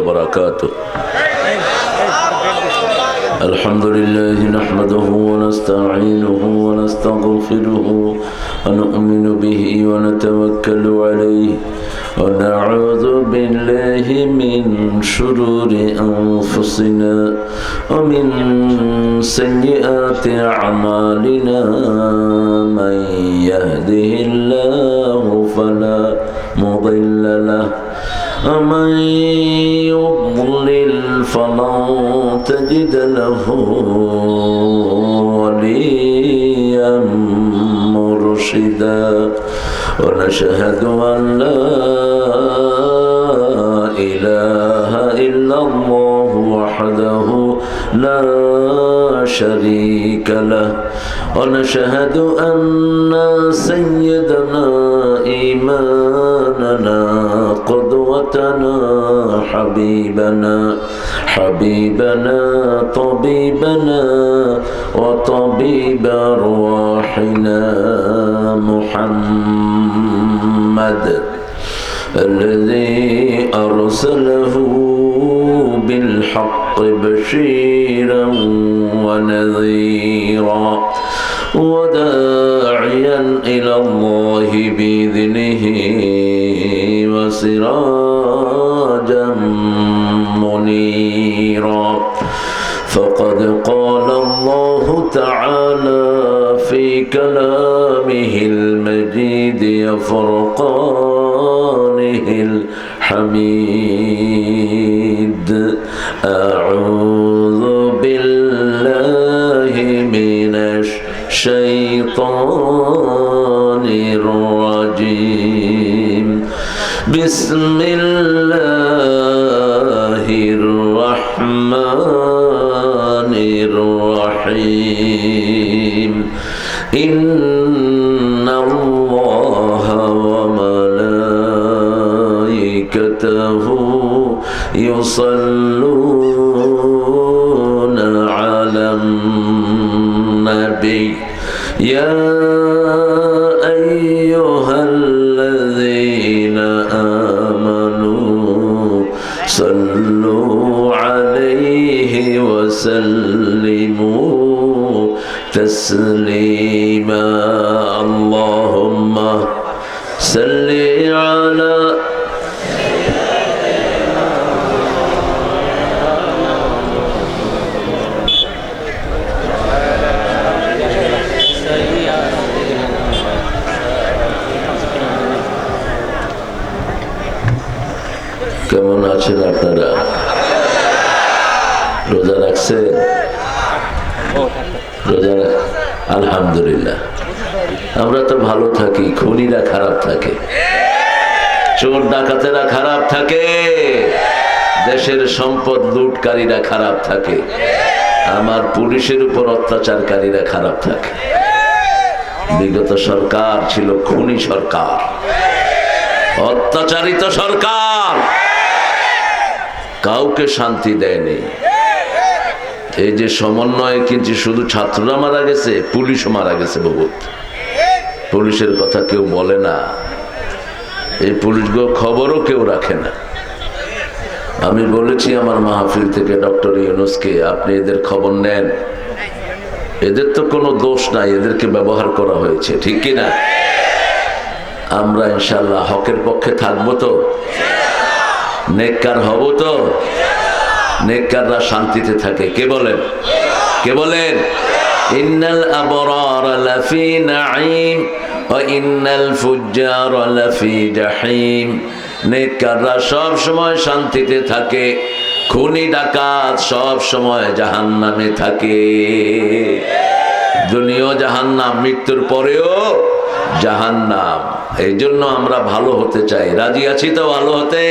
وبركاته. الحمد لله نحمده ونستعينه ونستغفره ونؤمن به ونتوكل عليه ونعوذ بالله من شرور أنفسنا ومن سيئات أعمالنا. من يهده الله فلا مضل له ومن يضلل فلن تجد له وليا مرشدا. ونشهد أن لا إله إلا الله وحده لا شريك له. ونشهد أن سيدنا إمامنا قدوتنا حبيبنا طبيبنا وطبيب أرواحنا محمد الذي أرسله بالحق بشيرا ونذيرا وداعيا إلى الله بإذنه وسراجا منيرا. فقد قال الله تعالى في كلامه المجيد وفرقانه الحميد: أعوذ بالله من الشيطان الرجيم. بسم الله الرحمن الرحيم. إن الله وملائكته يصلون على النبي يا أيها الذين آمنوا صلوا عليه وسلموا تسليما. اللهم صل على কেমন আছেন আপনারা? রোজা রাখছেন? রোজা আলহামদুলিল্লাহ। আমরা তো ভালো থাকি, খুনিরা খারাপ থাকে, চোর ডাকাতেরা খারাপ থাকে, দেশের সম্পদ লুটকারীরা খারাপ থাকে, আমার পুলিশের উপর অত্যাচারকারীরা খারাপ থাকে। বিগত সরকার ছিল খুনি সরকার, অত্যাচারিত সরকার, কাউকে শান্তি দেয়নি। এই যে সমন্বয়ে কিন্তু শুধু ছাত্ররা মারা গেছে, পুলিশও মারা গেছে বহুত। পুলিশের কথা কেউ বলে না, এই পুলিশগুলো খবরও কেউ রাখে না। আমি বলেছি আমার মাহফিল থেকে ডক্টর ইউনূসকে, আপনি এদের খবর নেন, এদের তো কোনো দোষ নাই, এদেরকে ব্যবহার করা হয়েছে, ঠিক কিনা? আমরা ইনশাআল্লাহ হকের পক্ষে থাকবো তো, নেককার হব তো, নেককাররা শান্তিতে থাকে। কে বলেন? কে বলেন? ইন্নাল আবরার লাফি নাঈম ওয়া ইন্নাল ফুজ্জার লাফি জাহিম। নেককাররা সব সময় শান্তিতে থাকে, খুনি ডাকাত সব সময় জাহান্নামে থাকে। দুনিয়া জাহান্নাম, মৃত্যুর পরেও জাহান্নাম। এই জন্য আমরা ভালো হতে চাই। রাজি আছি তো ভালো হতে?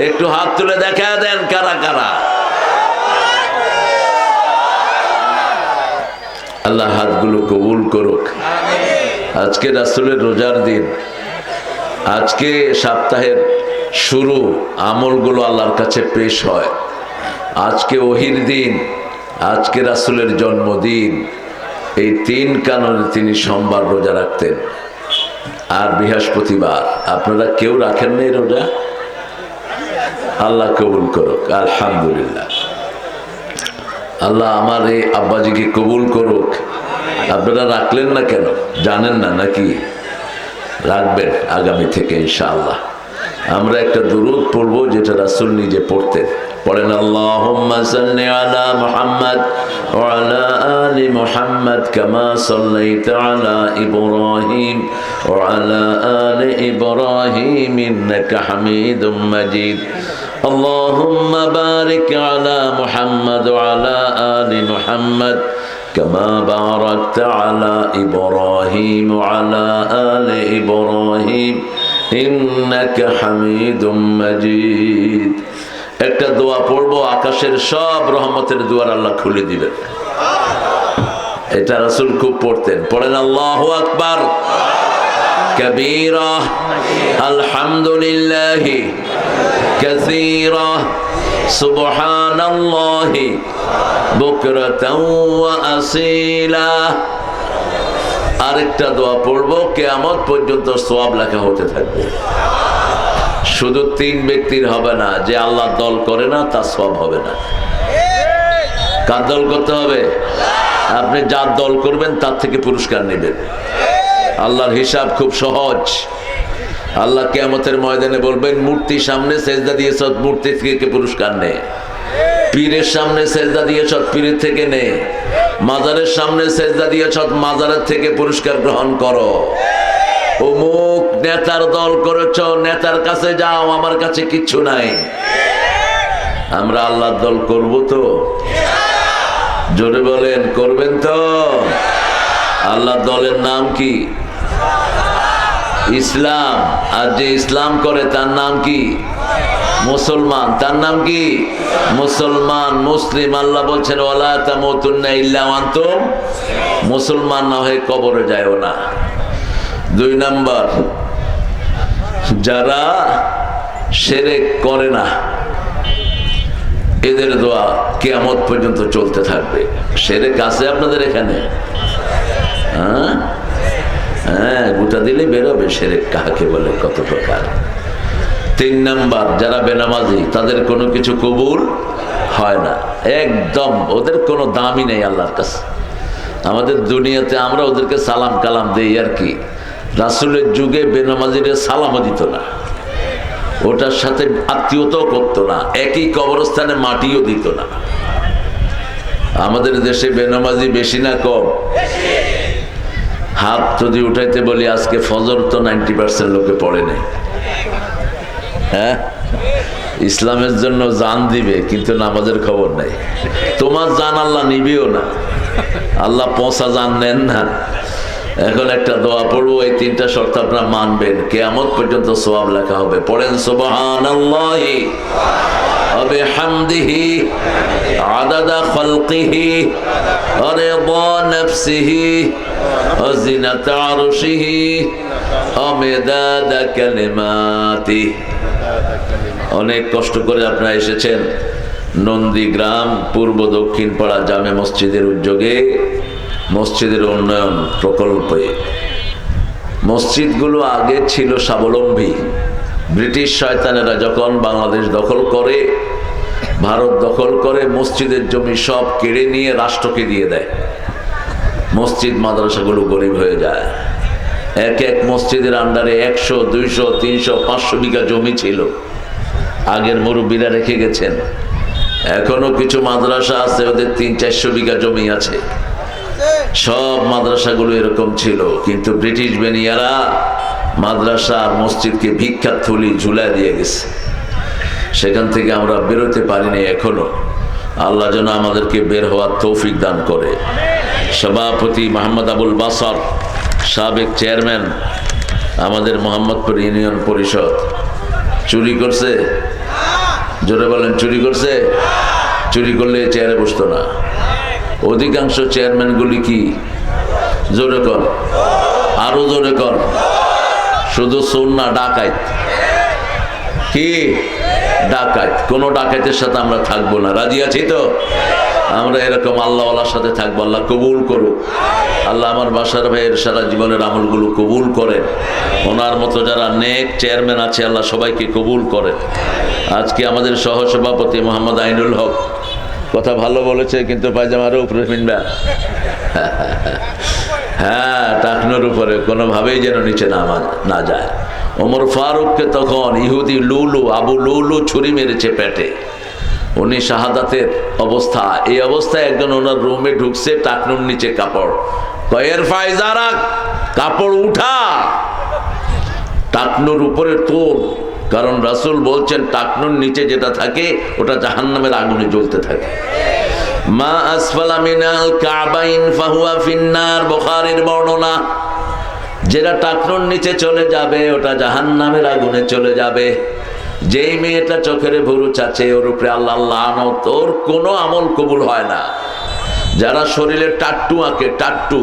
একটু হাত তুলে দেখা দেন কারা কারা। আল্লাহ হাতগুলো কবুল করুক। আজকে রাসূলের রোজার দিন, আজকে সপ্তাহের শুরু, আমলগুলো আল্লাহর কাছে পেশ হয়। আজকে ওহির দিন, আজকে রাসূলের জন্মদিন। এই তিন কারণে তিনি সোমবার রোজা রাখতেন আর বৃহস্পতিবার। আপনারা কেউ রাখেন না রোজা? আল্লাহ কবুল করুক। আলহামদুলিল্লাহ, আল্লাহ আমার এই আব্বাজিকে কবুল করুক। আপনারা রাখলেন না কেন, জানেন না নাকি? রাখবেন আগামী থেকে ইনশাআল্লাহ। আমরা একটা দুরূদ পড়বো যেটা রাসূল নিজে পড়তেন। পড়েন আল্লাহুম্মা সাল্লি আলা মুহাম্মাদ ওয়া আলা আলি মুহাম্মাদ কামা সাল্লাইতা আলা ইব্রাহিম ওয়া আলা আলি ইব্রাহিম ইন্নাকা হামিদুম মাজিদ। اللهم بارك على محمد وعلى آل محمد كما باركت على إبراهيم وعلى آل إبراهيم إنك حميد مجيد। একটা দোয়া পড়বো, আকাশের সব রহমতের দুয়ার আল্লাহ খুলে দিবেন। এটা রাসূল খুব পড়তেন। পড়েন আল্লাহু আকবার কবীরা আলহামদুলিল্লাহি কাসীরা সুবহানাল্লাহি বুকরাতাও ওয়া আসীলা। আরেকটা দোয়া পড়বো, কিয়ামত পর্যন্ত সওয়াব লেখা হতে থাকবে। শুধু 3 ব্যক্তির হবে না, যে আল্লাহ দল করে না তার সওয়াব হবে না। কার দল করতে হবে? আপনি যার দল করবেন তার থেকে পুরস্কার নেবেন। আল্লাহর হিসাব খুব সহজ। আল্লাহ কিয়ামতের ময়দানে বলবেন, মূর্তির সামনে সেজদা দিয়েছ, মূর্তি থেকে পুরস্কার নে। পীরের সামনে সেজদা দিয়েছ, পীরের থেকে নে। মাজারের সামনে সেজদা দিয়েছ, মাজারের থেকে পুরস্কার গ্রহণ করো। অমুক নেতার দল করেছ, নেতার কাছে যাও, আমার কাছে কিচ্ছু নাই। আমরা আল্লাহর দল করব তো? জোরে বলেন, করবেন তো? আল্লাহর দলের নাম কি? ইসলাম। আর যে ইসলাম করে তার নাম কি? মুসলমান। তার নাম কি? মুসলমান, মুসলিম। আল্লাহ বলছেন ওয়ালা তামুতুন্না ইল্লা ওয়া আনতুম মুসলমান না হয়ে কবরে যায়ও না। 2 নাম্বার, যারা শিরক করে না এদের দোয়া কিয়ামত পর্যন্ত চলতে থাকবে। শিরক আছে আপনাদের এখানে? হ্যাঁ, গোটা দিলে বেরোবে শিরক কাকে বলে, কত প্রকার। 3 নাম্বার, যারা বেনামাজি তাদের কোনো কিছু কবুল হয় না, একদম ওদের কোনো দামই নেই আল্লাহর কাছে। আমাদের দুনিয়াতে আমরা ওদেরকে সালাম কালাম দেই আর কি। রাসূলের যুগে বেনামাজিরা সালামও দিত না, ওটার সাথে আত্মীয়তাও করতো না, একই কবরস্থানে মাটিও দিত না। আমাদের দেশে বেনামাজি বেশি না কম? হাত যদি উঠাইতে বলি, আজকে ফজর তো 90% লোকে পড়ে নেই। হ্যাঁ, ইসলামের জন্য জান দিবে কিন্তু নামাজের খবর নাই। তোমার জান আল্লাহ নিবেও না, আল্লাহ পৌঁছা জান নেন না। এখন একটা দোয়া পড়বো, এই 3টা শর্ত আপনারা মানবেন, কিয়ামত পর্যন্ত সওয়াব লেখা হবে। পড়েন সুবহানাল্লাহি ওয়া বিহামদিহি আদাদা খালকিহি ওয়া রিদা নাফসিহি ওয়া জিনাতা আরশিহি ওয়া মিদাদা কালিমাতিহি। অনেক কষ্ট করে আপনারা এসেছেন নন্দীগ্রাম পূর্ব দক্ষিণ পাড়া জামে মসজিদের উদ্যোগে মসজিদের উন্নয়ন প্রকল্পে। মসজিদগুলো আগে ছিল স্বাবলম্বী। ব্রিটিশ শয়তানেরা যখন বাংলাদেশ দখল করে, ভারত দখল করে, মসজিদের জমি সব কেড়ে নিয়ে রাষ্ট্রকে দিয়ে দেয়। মসজিদ মাদ্রাসাগুলো গরিব হয়ে যায়। এক এক মসজিদের আন্ডারে 100, 200, 300, 500 বিঘা জমি ছিল, আগের মুরব্বীরা রেখে গেছেন। এখনো কিছু মাদ্রাসা আছে, ওদের 300-400 বিঘা জমি আছে। সব মাদ্রাসাগুলো এরকম ছিল, কিন্তু ব্রিটিশ বেনিয়ারা মাদ্রাসা আর মসজিদকে ভিক্ষার থলি ঝুলাই দিয়ে গেছে। সেখান থেকে আমরা বেরোতে পারিনি এখনো। আল্লাহ যেন আমাদেরকে বের হওয়ার তৌফিক দান করে। সভাপতি মোহাম্মদ আবুল বাসার, সাবেক চেয়ারম্যান আমাদের মোহাম্মদপুর ইউনিয়ন পরিষদ, চুরি করছে? জোরে বলেন, চুরি করছে? চুরি করলে চেয়ারে বসতো না। অধিকাংশ চেয়ারম্যানগুলি কি? জোরে কর, আরো জোরে কর। শুধু চোর না, ডাকাইত। কি ডাকাইত? কোন ডাকাইতের সাথে আমরা থাকবো না। রাজি আছি তো? আমরা এরকম আল্লাহওয়ালার সাথে থাকবো। আল্লাহ কবুল করুক। আল্লাহ আমার বাসার ভাইয়ের সারা জীবনের আমলগুলো কবুল করেন। ওনার মতো যারা নেক চেয়ারম্যান আছে আল্লাহ সবাইকে কবুল করেন। আজকে আমাদের সহসভাপতি মোহাম্মদ আইনুল হক কথা ভালো বলেছে, কিন্তু পায়জামারও উপরে মিনবা, হ্যাঁ টাকনোর উপরে কোনোভাবেই যেন নিচে না যায়। ওমর ফারুককে তখন ইহুদি লুলু আবু লুলু ছুরি মেরেছে পেটে, উনি শাহাদাতের অবস্থা। এই অবস্থায় একজন ওনার রুমে ঢুকছে, টাকনুর নিচে কাপড়, কয়ের ফায়জারা কাপড় উঠা, টাকনুর উপরে তোল, কারণ রাসূল বলছেন টাকনুর নিচে যেটা থাকে ওটা জাহান্নামের আগুনে জ্বলতে থাকে। মা আসফালা মিনাল কাবাইন ফাহুয়া ফিন্নার, বুখারীর বর্ণনা। যেটা টাকনুর নিচে চলে যাবে ওটা জাহান্নামের আগুনে চলে যাবে। যেই মেয়েটা চোখের ভুরু চাচ্ছে ওর উপরে আল্লাহ লানত, ওর কোনো আমল কবুল হয় না। যারা শরীরে টাট্টু আঁকে, টাট্টু,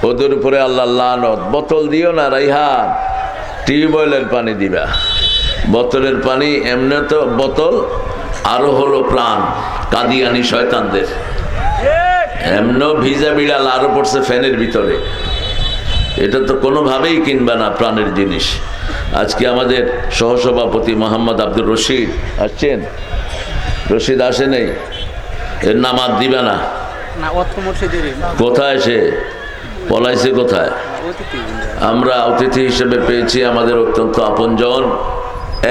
ওদের উপরে আল্লাহ লানত। বোতল দিও না রাইহান, টিউবওয়েলের পানি দিবা। বোতলের পানি এমনি তো বোতল, আরো হলো প্রাণ কাদিয়ানি শয়তানদের। এমনও ভিজা বিড়াল আরো পড়ছে ফ্যানের ভিতরে, এটা তো কোনোভাবেই কিনবে না প্রাণের জিনিস। আজকে আমাদের সহসভাপতি মোহাম্মদ আব্দুর রশিদ আসছেন, রশিদ আসে নেই, এর নাম আর দিবে না। কোথায় সে পলাইছে, কোথায়? আমরা অতিথি হিসেবে পেয়েছি আমাদের অত্যন্ত আপনজন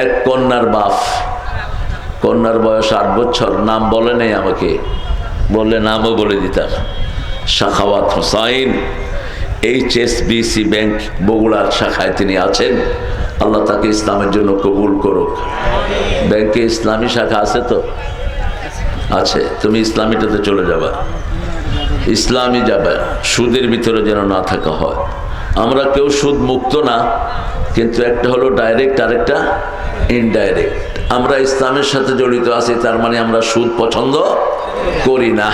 এক কন্যার বাপ। কন্যার বয়স 8 বছর, নাম বলে নেই আমাকে, বললে নামও বলে দিতাম। সাখাওয়াত হোসাইন, HSBC ব্যাংক বগুড়ার শাখায় তিনি আছেন। আল্লাহ তাকে ইসলামের জন্য কবুল করুক। ব্যাংকে ইসলামী শাখা আছে তো? আছে, তুমি ইসলামীটাতে চলে যাবে, ইসলামী যাবে, সুদের ভিতরে যেন না থাকা হয়। আমরা কেউ সুদ মুক্ত না, কিন্তু একটা হলো ডাইরেক্ট, আরেকটা ইনডাইরেক্ট। আমরা ইসলামের সাথে জড়িত আছি, তার মানে আমরা সুদ পছন্দ করি না।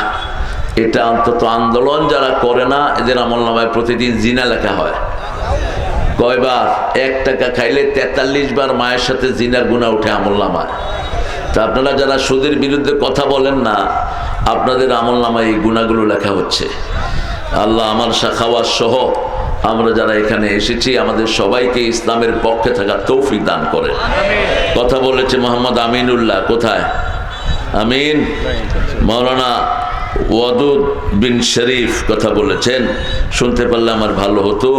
এটা অন্তত আন্দোলন যারা করে না এদের আমলনামায় প্রতিদিন জিনা লেখা হয়। কয়বার? 1 টাকা খাইলে 43 বার মায়ের সাথে জিনার গুনাহ উঠে আমলনামায়। তা আপনারা যারা সুদের বিরুদ্ধে কথা বলেন না, আপনাদের আমলনামায় এই গুনাহগুলো লেখা হচ্ছে। আল্লাহ আমার শাখাওয়াত সহ আমরা যারা এখানে এসেছি আমাদের সবাইকে ইসলামের পক্ষে থাকার তৌফিক দান করেন। কথা বলেছে মোহাম্মদ আমিনুল্লাহ, কোথায় আমিন? মাওলানা ওয়াদুদ বিন শরীফ কথা বলেছেন, শুনতে পারলে আমার ভালো হতো।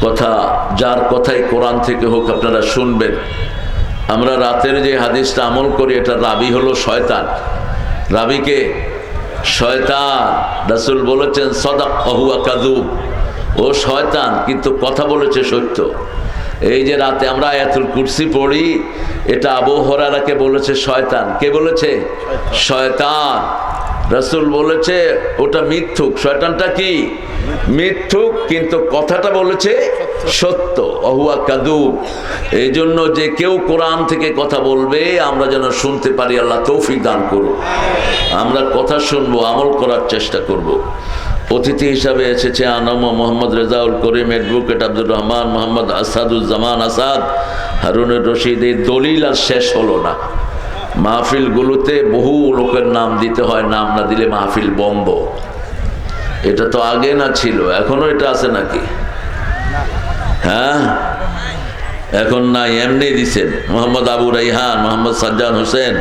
কথা যার কথাই কোরআন থেকে হোক আপনারা শুনবেন। আমরা রাতের যে হাদিসটা আমল করি এটা রাবি হলো শয়তান। রাবিকে শয়তান, রাসূল বলেছেন সাদাক হুয়া কাযুব, ও শয়তান কিন্তু কথা বলেছে সত্য। এই যে রাতে আমরা আয়াতুল কুরসি পড়ি, এটা আবু হুরায়রাকে বলেছে শয়তান। কে বলেছে? শয়তান। রাসূল বলেছে ওটা মিথ্যুক। শয়তানটা কি? মিথ্যুক, কিন্তু কথাটা বলেছে সত্য। অহুয়া কাযুব। এই জন্য যে কেউ কোরআন থেকে কথা বলবে আমরা যেন শুনতে পারি, আল্লাহ তৌফিক দান করুন। আমরা কথা শুনবো, আমল করার চেষ্টা করব। অতিথি হিসাবে এসেছে আনাম মোহাম্মদ রেজাউল করিম, অ্যাডভোকেট আব্দুর রহমান, মোহাম্মদ আসাদুজ্জামান আসাদ, হারুনুর রশিদ। এই দলিল আর শেষ হলো না। মাহফিলগুলোতে বহু লোকের নাম দিতে হয়, নাম না দিলে মাহফিল বন্ধ। এটা তো আগে না ছিল, এখনো এটা আছে নাকি? হ্যাঁ, এখন নাই, এমনি দিছেন। মোহাম্মদ আবু রাইহান, মোহাম্মদ সাজ্জাদ হোসেন,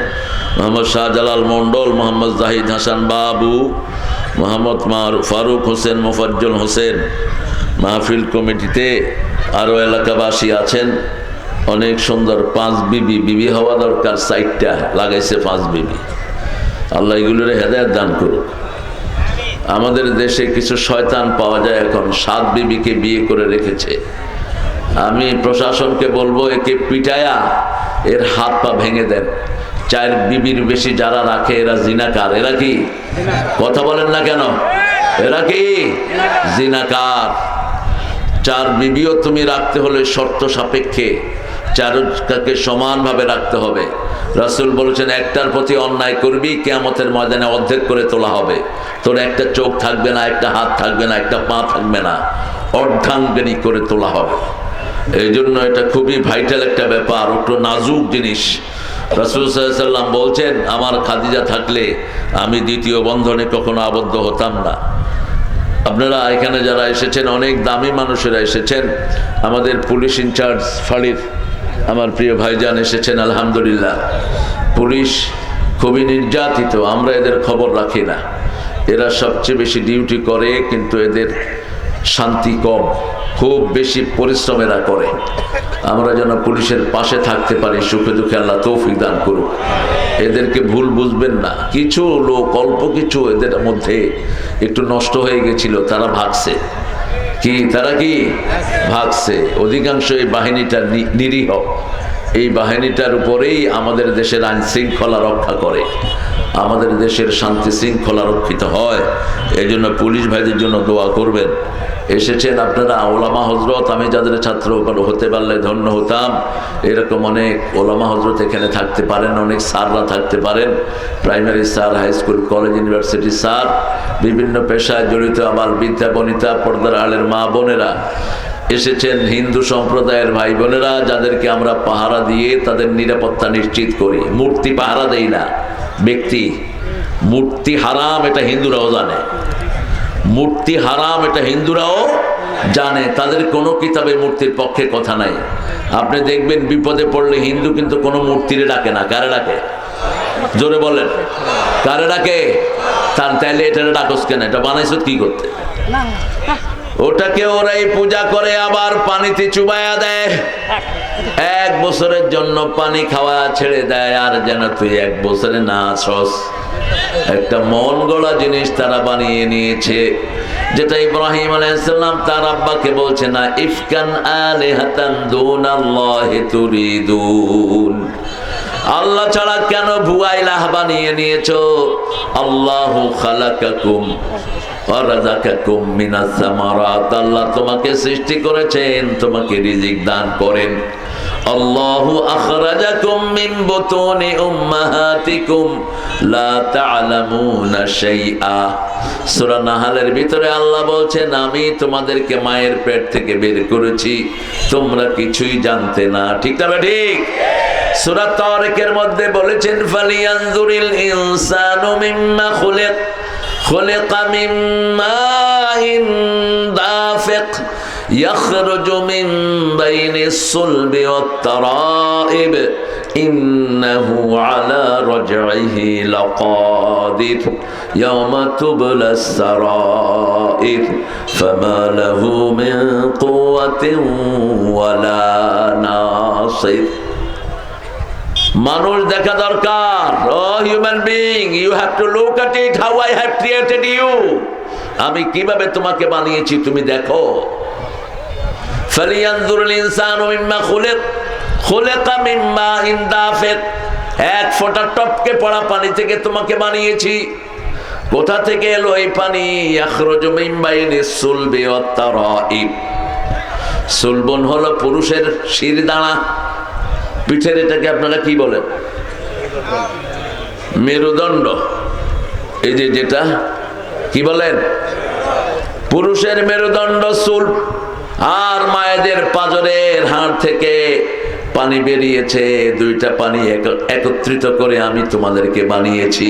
মোহাম্মদ শাহজালাল মন্ডল, মোহাম্মদ জাহিদ হাসান বাবু, মোহাম্মদ ফারুক হোসেন, মোফাজ্জল হোসেন। মাহফিল কমিটিতে আরও এলাকাবাসী আছেন। অনেক সুন্দর 5 বিবি, বিবি হওয়া দরকার 4টা, লাগাইছে 5 বিবি। আল্লাহ এগুলোর হেদায়েত দান করুক। আমাদের দেশে কিছু শয়তান পাওয়া যায় এখন, 7 বিবিকে বিয়ে করে রেখেছে। আমি প্রশাসনকে বলবো একে পিটায়া এর হাত পা ভেঙে দেন। 4 বিবির বেশি যারা রাখে এরা জিনাকার। এরা কি? কথা বলেন না কেন? এরা কি? জিনাকার। 4 বিবিও তুমি রাখতে হলে শর্ত সাপেক্ষে, 4টাকে সমানভাবে রাখতে হবে। রাসূল বলেছেন একটার প্রতি অন্যায় করবি, কিয়ামতের ময়দানে অর্ধেক করে তোলা হবে। তোর একটা চোখ থাকবে না, একটা হাত থাকবে না, একটা পা থাকবে না, অর্ধাঙ্গিনী করে তোলা হবে। এই জন্য এটা খুবই ভাইটাল একটা ব্যাপার, একটু নাজুক জিনিস। রাসূল সাল্লাল্লাহু আলাইহি ওয়াসাল্লাম বলছেন আমার খাদিজা থাকলে আমি দ্বিতীয় বন্ধনে কখনো আবদ্ধ হতাম না। আপনারা এখানে যারা এসেছেন অনেক দামি মানুষেরা এসেছেন। আমাদের পুলিশ ইনচার্জ ফাঁড়ির আমার প্রিয় ভাইজান এসেছেন, আলহামদুলিল্লাহ। পুলিশ খুবই নির্যাতিত, আমরা এদের খবর রাখি না। এরা সবচেয়ে বেশি ডিউটি করে, কিন্তু এদের শান্তি কম, খুব বেশি পরিশ্রম এরা করে। আমরা যেন পুলিশের পাশে থাকতে পারি, সুখে দুঃখে আল্লাহ তৌফিক দান করুক। এদেরকে ভুল বুঝবেন না, কিছু লোক অল্প কিছু এদের মধ্যে একটু নষ্ট হয়ে গেছিল, তারা ভাগছে। কি তারা কি ভাগছে? অধিকাংশ এই বাহিনীটা নিরীহ। এই বাহিনীটার উপরেই আমাদের দেশের আইন শৃঙ্খলা রক্ষা করে, আমাদের দেশের শান্তি শৃঙ্খলা রক্ষিত হয়। এই জন্য পুলিশ ভাইদের জন্য দোয়া করবেন। এসেছেন আপনারা ওলামা হজরত, আমি যাদের ছাত্র হতে পারলে ধন্য হতাম। এরকম অনেক ওলামা হজরত এখানে থাকতে পারেন, অনেক স্যাররা থাকতে পারেন, primary sir, high school, college, university sir, বিভিন্ন পেশায় জড়িত আমার বিদ্যা বনিতা, পর্দার আলের মা বোনেরা এসেছেন, হিন্দু সম্প্রদায়ের ভাই বোনেরা, যাদেরকে আমরা পাহারা দিয়ে তাদের নিরাপত্তা নিশ্চিত করি। মূর্তি পাহারা দেই না, ব্যক্তি। মূর্তি হারাম, এটা হিন্দুরাও জানে। মূর্তি হারাম, এটা হিন্দুরাও জানে। তাদের কোনো কিতাবে মূর্তির পক্ষে কথা নাই। আপনি দেখবেন বিপদে পড়লে হিন্দু কিন্তু কোনো মূর্তিরে ডাকে না। কারে ডাকে? জোরে বলেন, কারে ডাকে? তাইলে এটা ডাকস কেন? এটা বানাইছ কি করতে? ওটাকে ওরাই পূজা করে, আবার পানিতে চুবাইয়া দেয়। 1 বছরের জন্য পানি খাওয়া ছেড়ে দেয়, আর যেন তুই 1 বছরে না আসস। একটা মন গড়া জিনিস তারা বানিয়ে নিয়েছে, যেটা ইব্রাহিম আলাইহিস সালাম তার আব্বাকে বলছে না, ইফকান আলিহাতান দুনাল্লাহি তুরিদুন, আল্লাহ ছাড়া কেন ভুয়া ইলাহ বানিয়ে নিয়েছো? আল্লাহু খালাকাকুম ওয়া রাযাকাকুম মিনাস সামারাত, আল্লাহ তোমাকে সৃষ্টি করেছেন, তোমাকে রিজিক দান করেন। আল্লাহু আখরাজাকুম মিন বুতুনি উম্মাহাতিকুম লা তা'লামুনা শাইআ। সূরা নাহলের ভিতরে আল্লাহ বলছেন, আমি তোমাদেরকে মায়ের পেট থেকে বের করেছি, তোমরা কিছুই জানতে না। ঠিক না ঠিক? সূরা তারিকের মধ্যে বলেছেন, ফালিয়ানজুরিল ইনসানু মিম্মা খুলিক, খুলিকা মিন মাইন দাফিক ইয়াখরুজু মিন বাইনিস সুলবি ওয়াত তারাইব ইন্নাহু আলা রাজইহি লাকাদির ইয়াওমা তুবলাস সারাইর ফামা লাহু মিন কুওয়াতিন ওয়ালা নাসির। মানুষ দেখা দরকার। Oh human being, you have to look at it how I have created you. আমি কিভাবে তোমাকে বানিয়েছি তুমি দেখো। ফালিয়ানজুরুল ইনসানু মিম্মা খুলিক, খুলিকা মিন মাইন দাফিক, 1 ফোঁটা টপকে পড়া পানি থেকে তোমাকে বানিয়েছি। কোথা থেকে এলো এই পানি? ইয়াখরুজু মিন বাইনিস সুলবি ওয়াত তারাইব। সুলবন হলো পুরুষের শিরদাঁড়া, পিঠের, এটাকে আপনারা কি বলেন? মেরুদণ্ড। এই যে যেটা কি বলেন? পুরুষের মেরুদণ্ড চুল। আর মায়েদের পাঁজরের হাড় থেকে পানি বেরিয়েছে, 2টা পানি একত্রিত করে আমি তোমাদেরকে বানিয়েছি।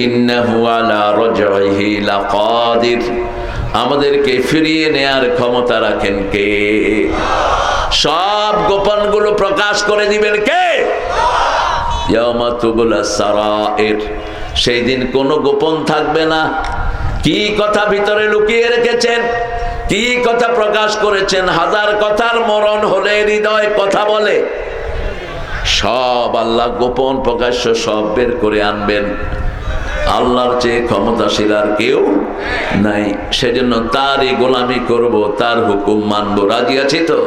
ইন্নাহু আলা রাজইহি লাকাদির, আমাদেরকে ফিরিয়ে নেয়ার ক্ষমতা রাখেন কে? সব গোপন গুলো প্রকাশ করে দিবেন কে? ইয়াউমা তুবলাস সারাইর, সেই দিন কোনো গোপন থাকবে না। কি কথা ভিতরে লুকিয়ে রেখেছেন, কি কথা প্রকাশ করেছেন, 1000 কথার মরণ হলে হৃদয় কথা বলে। সব আল্লাহ গোপন প্রকাশ্য সব বের করে আনবেন। আল্লাহর চেয়ে ক্ষমতাশীল আর কেউ নাই। সেজন্য তারই গোলামি করব, তার হুকুম মানব। রাজি আছি তো?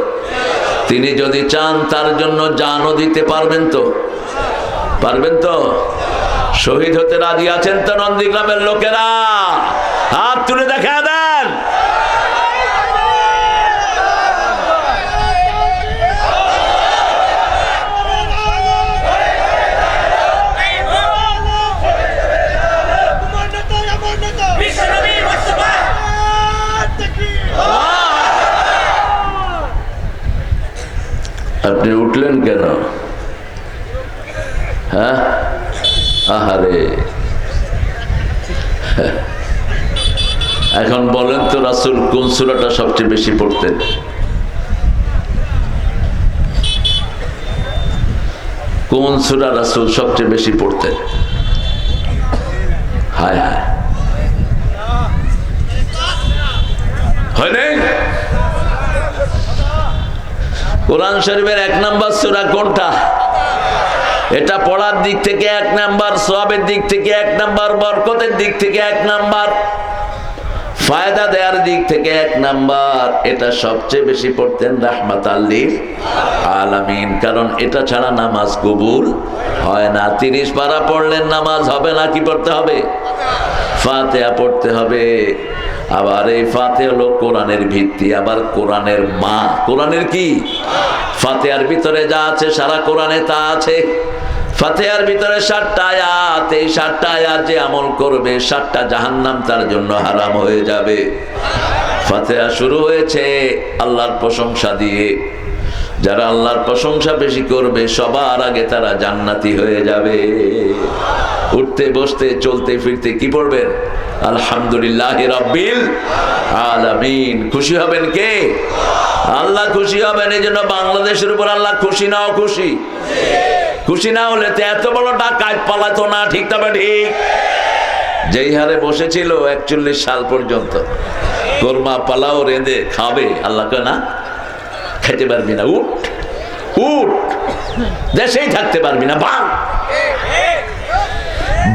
তিনি যদি চান তার জন্য জানও দিতে পারবেন তো? পারবেন তো? শহীদ হতে রাজি আছেন তো নন্দীগ্রামের লোকেরা? হাত তুলে দেখা দেন। আপনি উঠলেন কেন? হ্যাঁ, আহারে এখন বলেন তো রাসূল কোন সূরাটা সবচেয়ে বেশি পড়তেন? কোন সূরা রাসূল সবচেয়ে বেশি পড়তেন? হায় হায়, হয় নাই? কোরআন শরীফের 1 নম্বর সূরা কোনটা? এটা পড়ার দিক থেকে 1 নাম্বার, সওয়াবের দিক থেকে 1 নাম্বার, বরকতের দিক থেকে 1 নাম্বার, ফায়দা দেওয়ার দিক থেকে 1 নাম্বার। এটা সবচেয়ে বেশি পড়তেন রাহমাতাল লিল আলামিন, কারণ এটা ছাড়া নামাজ কবুল হয় না। 30 পারা পড়লেন নামাজ হবে না, কি পড়তে হবে? ফাতিহা পড়তে হবে। আবার এই ফাতিহা হলো কোরআনের ভিত্তি, আবার কোরআনের মা। কোরআনের কি? ফাতিহার ভিতরে যা আছে সারা কোরআনে তা আছে। ফাতিহার ভিতরে 7টা আয়াত, এই 7টা আয়াত যে আমল করবে 7টা জাহান্নাম তার জন্য হারাম হয়ে যাবে। ফাতিহা শুরু হয়েছে আল্লাহর প্রশংসা দিয়ে। যারা আল্লাহর প্রশংসা বেশি করবে সবার আগে তারা জান্নাতি হয়ে যাবে। উঠতে বসতে চলতে ফিরতে কি পড়বেন? আলহামদুলিল্লাহি রাব্বিল আলামিন। খুশি হবেন কে? আল্লাহ খুশি হবেন। এই জন্য বাংলাদেশের উপর আল্লাহ খুশি না অখুশি? খুশি না হলে তো এত বড় ডাকাত পালাতো না, ঠিক তবে ঠিক। যেই হারে বসেছিল 41 সাল পর্যন্ত কোরমা পালাও রেঁধে খাবে, আল্লাহ কয় না খেতে পারবি না, উঠ উঠ, দেশেই থাকতে পারবি না, ভাগ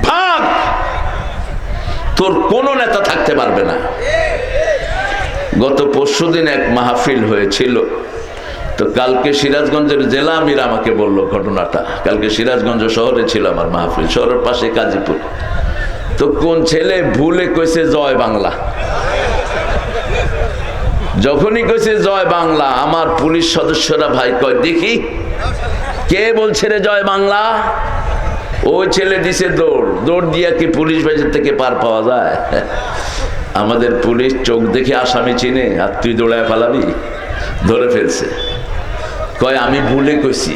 ভাগ, তোর কোন নেতা থাকতে পারবে না। গত পরশুদিন এক মাহফিল হয়েছিল, তো কালকে সিরাজগঞ্জের জেলা আমির আমাকে বলল ঘটনাটা। কালকে সিরাজগঞ্জ শহরে ছিল আমার মাহফিল, শহরের পাশে গাজীপুর। তো কোন ছেলে ভুলে কইছে জয় বাংলা। যখনই কইছে জয় বাংলা, আমার পুলিশ সদস্যরা ভাই কয় দেখি কে বলছে রে জয় বাংলা। ওই ছেলে দিছে দৌড়, দৌড় দিয়া কি পুলিশ বাজার থেকে পার পাওয়া যায়? আমাদের পুলিশ চোখ দেখে আসামি চিনে, আর তুই দৌড়ায় পালাবি? ধরে ফেলছে। কয় আমি ভুলে কইছি।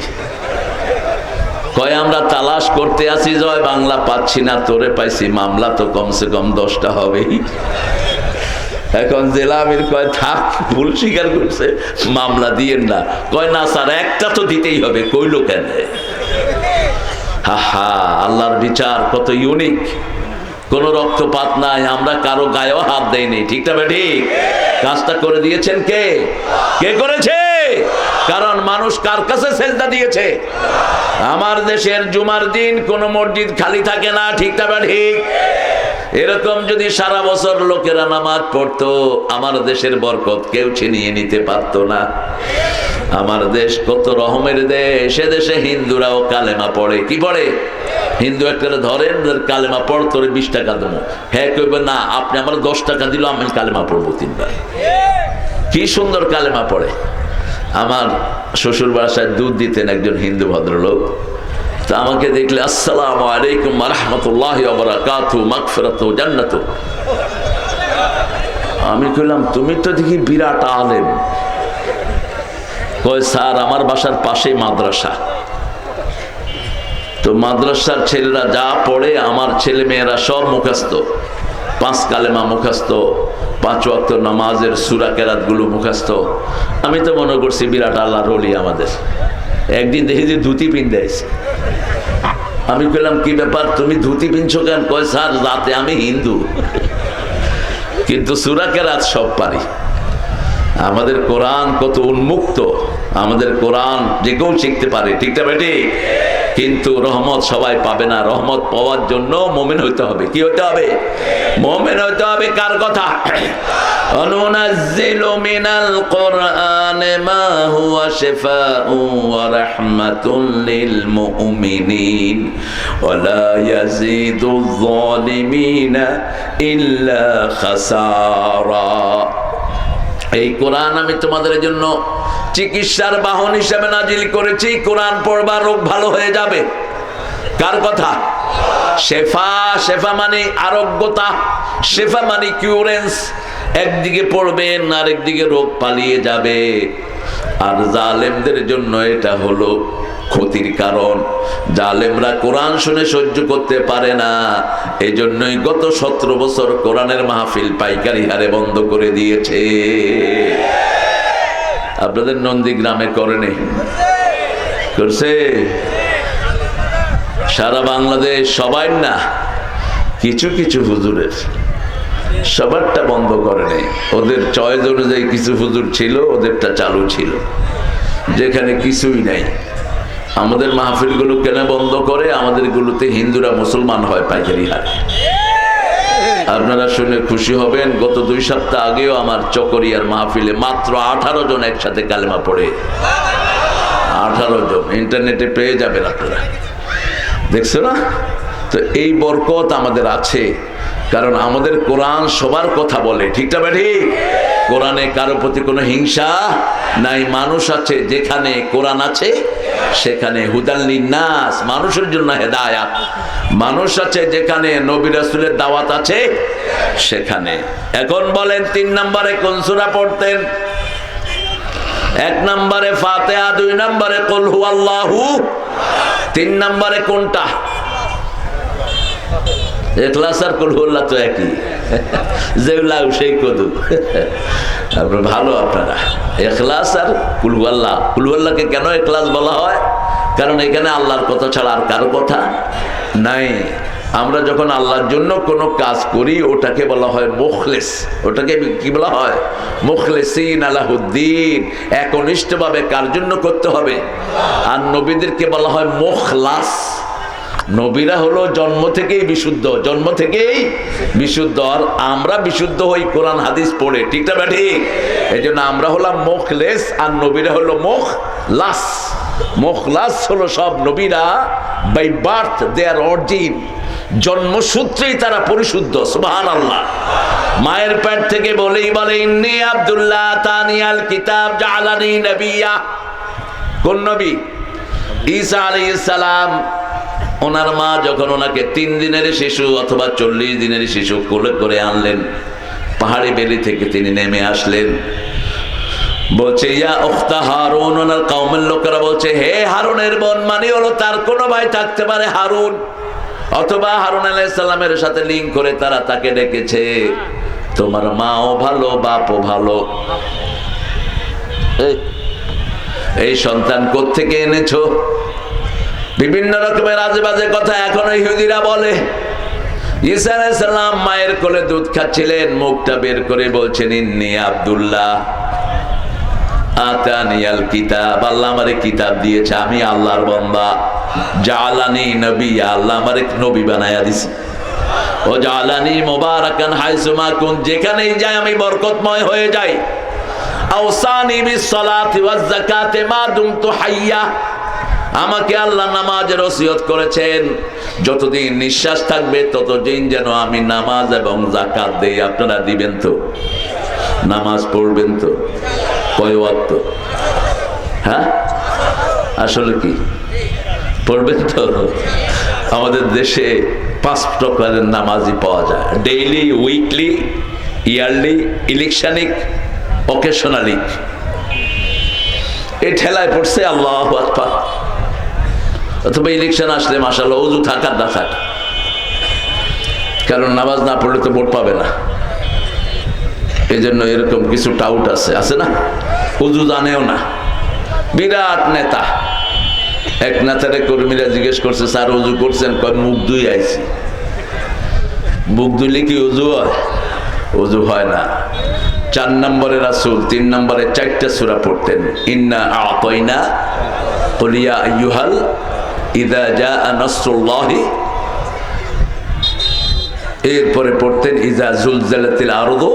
কয় আমরা তালাশ করতে আসি জয় বাংলা, পাচ্ছি না, তোরে পাইছি, মামলা তো কমসে কম 10টা হবেই। এখন জেলা আমির কয় থাক, ভুল স্বীকার করছে, মামলা দিয়েন না। কয় না স্যার, একটা তো দিতেই হবে। কইলো কেন? হা হা, আল্লাহর বিচার কত ইউনিক। কোন রক্তপাত নাই, আমরা কারো গায়েও হাত দেয়নি, ঠিক না ঠিক? কাজটা করে দিয়েছেন কে? কে করেছে? কারণ মানুষ কার কাছে সেজদা দিয়েছে? আমার দেশের জুমার দিন কোন মসজিদ খালি থাকে না, ঠিক না ঠিক? এরকম যদি সারা বছর লোকেরা নামাজ পড়তো, আমার দেশের বরকত কেউ ছিনিয়ে নিতে পারতো না। আমার দেশ কত রহমের দেশ, এ দেশে হিন্দুরাও কালেমা পড়ে। কি পড়ে? হিন্দু একটা ধরেন কালেমা পড়, তোরে 20 টাকা দেবো। হ্যাঁ কইবে না, আপনি আমার 10 টাকা দিল, আমি কালেমা পড়বো 3 বার। কি সুন্দর কালেমা পড়ে। আমার শ্বশুর বাসায় দুধ দিতেন একজন হিন্দু ভদ্রলোক। তা আমাকে দেখলে আসসালামু আলাইকুম ওয়া রাহমাতুল্লাহি ওয়া বারাকাতুহু, মাগফিরাতু জান্নাতু। আমি কইলাম তুমি তো দেখি বিরাট আলেম। কয় স্যার, আমার বাসার পাশেই মাদ্রাসা, তো মাদ্রাসার ছেলেরা যা পড়ে আমার ছেলে মেয়েরা সব মুখস্থ। 5 কালেমা মুখস্থ, 5 ওয়াক্ত নামাজের সূরা কেরাত গুলো মুখস্থ। আমি তো মনে করছি বিরাট আল্লাহর ওলি আমাদের। একদিন দেখি যে ধুতি পিনতে আইছে। আমি কইলাম কি ব্যাপার, তুমি ধুতি পিনছো কেন? কয় স্যার, রাতে আমি হিন্দু কিন্তু সূরা কেরাত সব পারি। আমাদের কোরআন কত উন্মুক্ত, আমাদের কোরআন যে কেউ শিখতে পারে, ঠিক না বেটি? কিন্তু রহমত সবাই পাবে না। রহমত পাওয়ার জন্য মুমিন হইতে হবে। কি হইতে হবে? মুমিন হইতে হবে। কার কথা? অনুনাজ্জিলু মিনাল কুরআনি মা হুয়া শিফাউ ওয়া রাহমাতুল লিল মুমিনিন ওয়া লা ইয়াজিদুয যালিমিনা ইল্লা খাসারা। এই কোরআন আমি তোমাদের জন্য চিকিৎসার বাহন হিসেবে নাজিল করেছি। কোরআন পড়বা, রোগ ভালো হয়ে যাবে। কার কথা? শেফা। শেফা মানে আরোগ্যতা, শেফা মানে কিউরেন্স। একদিকে পড়বেন, আরেকদিকে রোগ পালিয়ে যাবে। আর জালেমদের জন্য এটা হলো ক্ষতির কারণ। জালেমরা কোরআন শুনে সহ্য করতে পারে না, এই জন্যই গত 17 বছর কোরআনের মাহফিল পাইকারি হারে বন্ধ করে দিয়েছে। আপনাদের নন্দীগ্রামে করেনি? করছে? সারা বাংলাদেশ সবাই না, কিছু কিছু হুজুরের, সবারটা বন্ধ করে নেই। ওদের চয়েস অনুযায়ী কিছু হুজুর ছিল, ওদেরটা চালু ছিল। যেখানে কিছুই নাই, আমাদের মাহফিলগুলো কেন বন্ধ করে? আমাদের গুলোতে হিন্দুরা মুসলমান হয় পাইকারি হারে। আপনারা শুনে খুশি হবেন, গত 2 সপ্তাহ আগেও আমার চকরিয়ার মাহফিলে মাত্র 18 জন একসাথে কালেমা পড়ে। 18 জন, ইন্টারনেটে পেয়ে যাবেন আপনারা, দেখছো না? তো এই বরকত আমাদের আছে, কারণ আমাদের কোরআন সবার কথা বলে, ঠিক না ঠিক? কোরআনে কারো প্রতি কোনো হিংসা নাই। মানুষ আছে যেখানে কোরআন আছে সেখানে হুদাল লিন্নাস, মানুষের জন্য হেদায়াত। মানুষ আছে যেখানে নবী রাসূলের দাওয়াত আছে সেখানে। এখন বলেন 3 নম্বরে কোন সূরা পড়তেন? 1 নম্বরে ফাতিহা, 2 নম্বরে কুল হুয়াল্লাহু, 3 নম্বরে কোনটা? ইখলাস আর কুল হুয়াল্লাহ তো একই, যেউলা সেই কদু। আপনারা ভালো, আপনারা ইখলাস আর কুল হুয়াল্লাহ। কুল হুয়াল্লাহকে কেন ইখলাস বলা হয়? কারণ এখানে আল্লাহর কথা ছাড়া আর কারো কথা নাই। আমরা যখন আল্লাহর জন্য কোনো কাজ করি ওটাকে বলা হয় মুখলিস। ওটাকে কি বলা হয়? মুখলিসিন আলাহুদ্দিন, একনিষ্ঠভাবে কার জন্য করতে হবে? আর নবীদেরকে বলা হয় মুখলাস। নবীরা হলো জন্ম থেকেই বিশুদ্ধ, জন্ম থেকেই বিশুদ্ধ। আর আমরা বিশুদ্ধ হই কোরআন হাদিস পড়ে, ঠিক না ঠিক? এই জন্য আমরা হলাম মুখলেস, আর নবীরা হলো মুখলাস। মুখলাস হলো সব নবীরা by birth they are origin, জন্মসূত্রেই তারা পরিশুদ্ধ। সুবহানাল্লাহ। মায়ের পেট থেকে বলেই বলে ইন্নী আব্দুল্লাহ তানিয়াল কিতাব জাআলানি নবিয়্যা। কোন নবী? ঈসা আলাইহিস সালাম। ওনার মা যখন ওনাকে 3 দিনের শিশু অথবা 40 দিনের শিশু কোলে করে আনলেন, পাহাড়ি বেলি থেকে তিনি নেমে আসলেন। বলছে ইয়া উখতা হারুন, ওনার কওমের লোকেরা বলছে হে হারুনের বোন, মানে হলো তার কোনো ভাই থাকতে পারে হারুন, অথবা হারুন আলাইহিস সালামের সাথে লিঙ্ক করে তারা তাকে ডেকেছে তোমার মাও ভালো বাপও ভালো। এই সন্তান কোত্থেকে এনেছো? বিভিন্ন রকমের আজে বাজে কথা এখনো ইহুদিরা বলে। ঈসা আলাইহিস সালাম মায়ের কোলে দুধ খাচ্ছিলেন, মুখটা বের করে বলছেন ইন্নী আব্দুল্লাহ আতানিয়াল কিতাব, আল্লাহ আমারে কিতাব দিয়েছে, আমি আল্লাহর বান্দা। জাআলানি নবিয়্যা, আল্লাহ আমারে নবী বানায়া দিয়েছে। ও জাআলানি মুবারাকান হাইসুমা কুন, যেখানেই যাই আমি বরকতময় হয়ে যাই। আওসানি বিস সালাতি ওয়াজ যাকাতি মা দুমতু হাইয়া, আমাকে আল্লাহ নামাজের ওসিয়ত করেছেন, যতদিন নিঃশ্বাস থাকবে ততদিন যেন আমি নামাজ এবং যাকাত দেই। আপনারা দিবেন তো? নামাজ পড়বেন তো? কয় ওয়াক্ত? হ্যাঁ, আসলে কি পড়বেন তো? আমাদের দেশে 5 প্রকারের নামাজই পাওয়া যায়, ডেইলি, উইকলি, ইয়ারলি, ইলেকশনিক, অকেশনালি। এই ঠেলায় পড়ছে আল্লাহু আকবার। অথবা ইলেকশন আসলে মাশাআল্লাহ ওযু থাকার না থাক, কারণ নামাজ না পড়লে তো ভোট পাবে না। এই জন্য এরকম কিছু টাউট আছে না, ওযু জানেও না, বিরাট নেতা। এক নেতারে কর্মীরা জিজ্ঞেস করছে স্যার ওযু করছেন? কয় মুখ ধুই আইছি। মুখ ধুইলে কি ওযু হয়? ওযু হয় না। 4 নম্বরে রাসূল 3 নম্বরে 4টা সূরা পড়তেন, ইন্না আ'তাইনা কুল ইয়া আইয়ুহাল ইযা জাআ নাসরুল্লাহি, এরপরে পড়তেন ইযা জুলজিলাতিল আরদু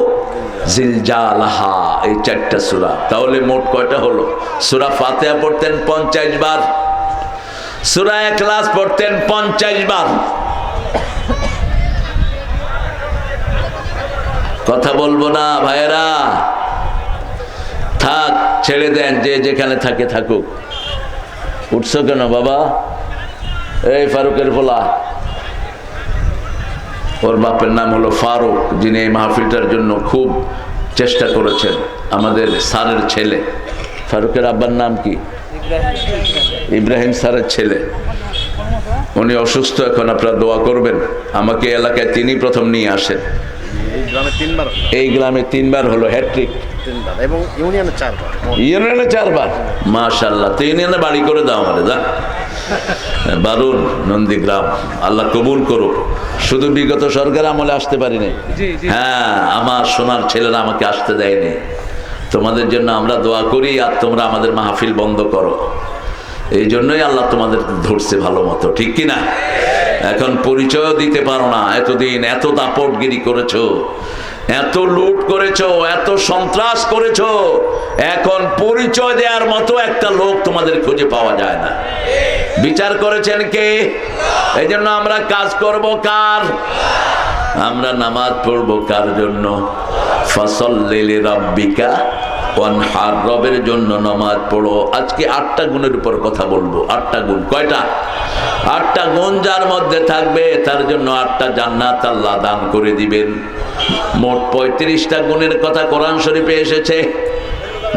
জিলজালাহা। এই 4টা সূরা। তাহলে মোট কয়টা হলো? সূরা ফাতিহা পড়তেন 50 বার, সূরা ইখলাস পড়তেন 50 বার। কথা বলবো না ভাইয়েরা, থাক, ছেড়ে দেন, যে যেখানে থাকে থাকুক। উঠছো কেন বাবা? এই ফারুকের পোলা, ওর বাপের নাম হলো ফারুক, যিনি এই মাহফিলটার জন্য খুব চেষ্টা করেছেন, আমাদের স্যারের ছেলে। ফারুকের আব্বার নাম কি? ইব্রাহিম স্যারের ছেলে, উনি অসুস্থ এখন, আপনারা দোয়া করবেন। আমাকে এলাকায় তিনি প্রথম নিয়ে আসেন। এই গ্রামে 3 বার হলো হ্যাট্রিক, এবং ইউনিয়নে 4 বার। ইউনিয়নে 4 বার। মাশাআল্লাহ, তো ইউনিয়নে বাড়ি করে দাও আমাদের, যা বারুন নন্দীগ্রাম, আল্লাহ কবুল করুক। শুধু বিগত সরকার আমলে আসতে পারিনি, হ্যাঁ আমার সোনার ছেলেরা আমাকে আসতে দেয়নি। তোমাদের জন্য আমরা দোয়া করি, আর তোমরা আমাদের মাহফিল বন্ধ করো, এই জন্যই আল্লাহ তোমাদের ধরছে ভালো মতো, ঠিক কিনা? এখন পরিচয় দিতে পারো না, এতদিন এত দাপটগিরি করেছো, এত লুট করেছো, এত সন্ত্রাস করেছো, এখন পরিচয় দেওয়ার মতো একটা লোক তোমাদের খুঁজে পাওয়া যায় না। বিচার করেছেন কে? এই জন্য আমরা কাজ করব কার? আমরা নামাজ পড়বো কার জন্য? ফাসাল্লি লিরাব্বিকা ওয়ানহার, রবের জন্য নামাজ পড়ো। আজকে 8টা গুণের উপর কথা বলবো। 8টা গুণ, কয়টা? 8টা গুণ যার মধ্যে থাকবে তার জন্য 8টা জান্নাত আল্লাহ দান করে দিবেন। মোট 35টা গুণের কথা কোরআন শরীফে এসেছে।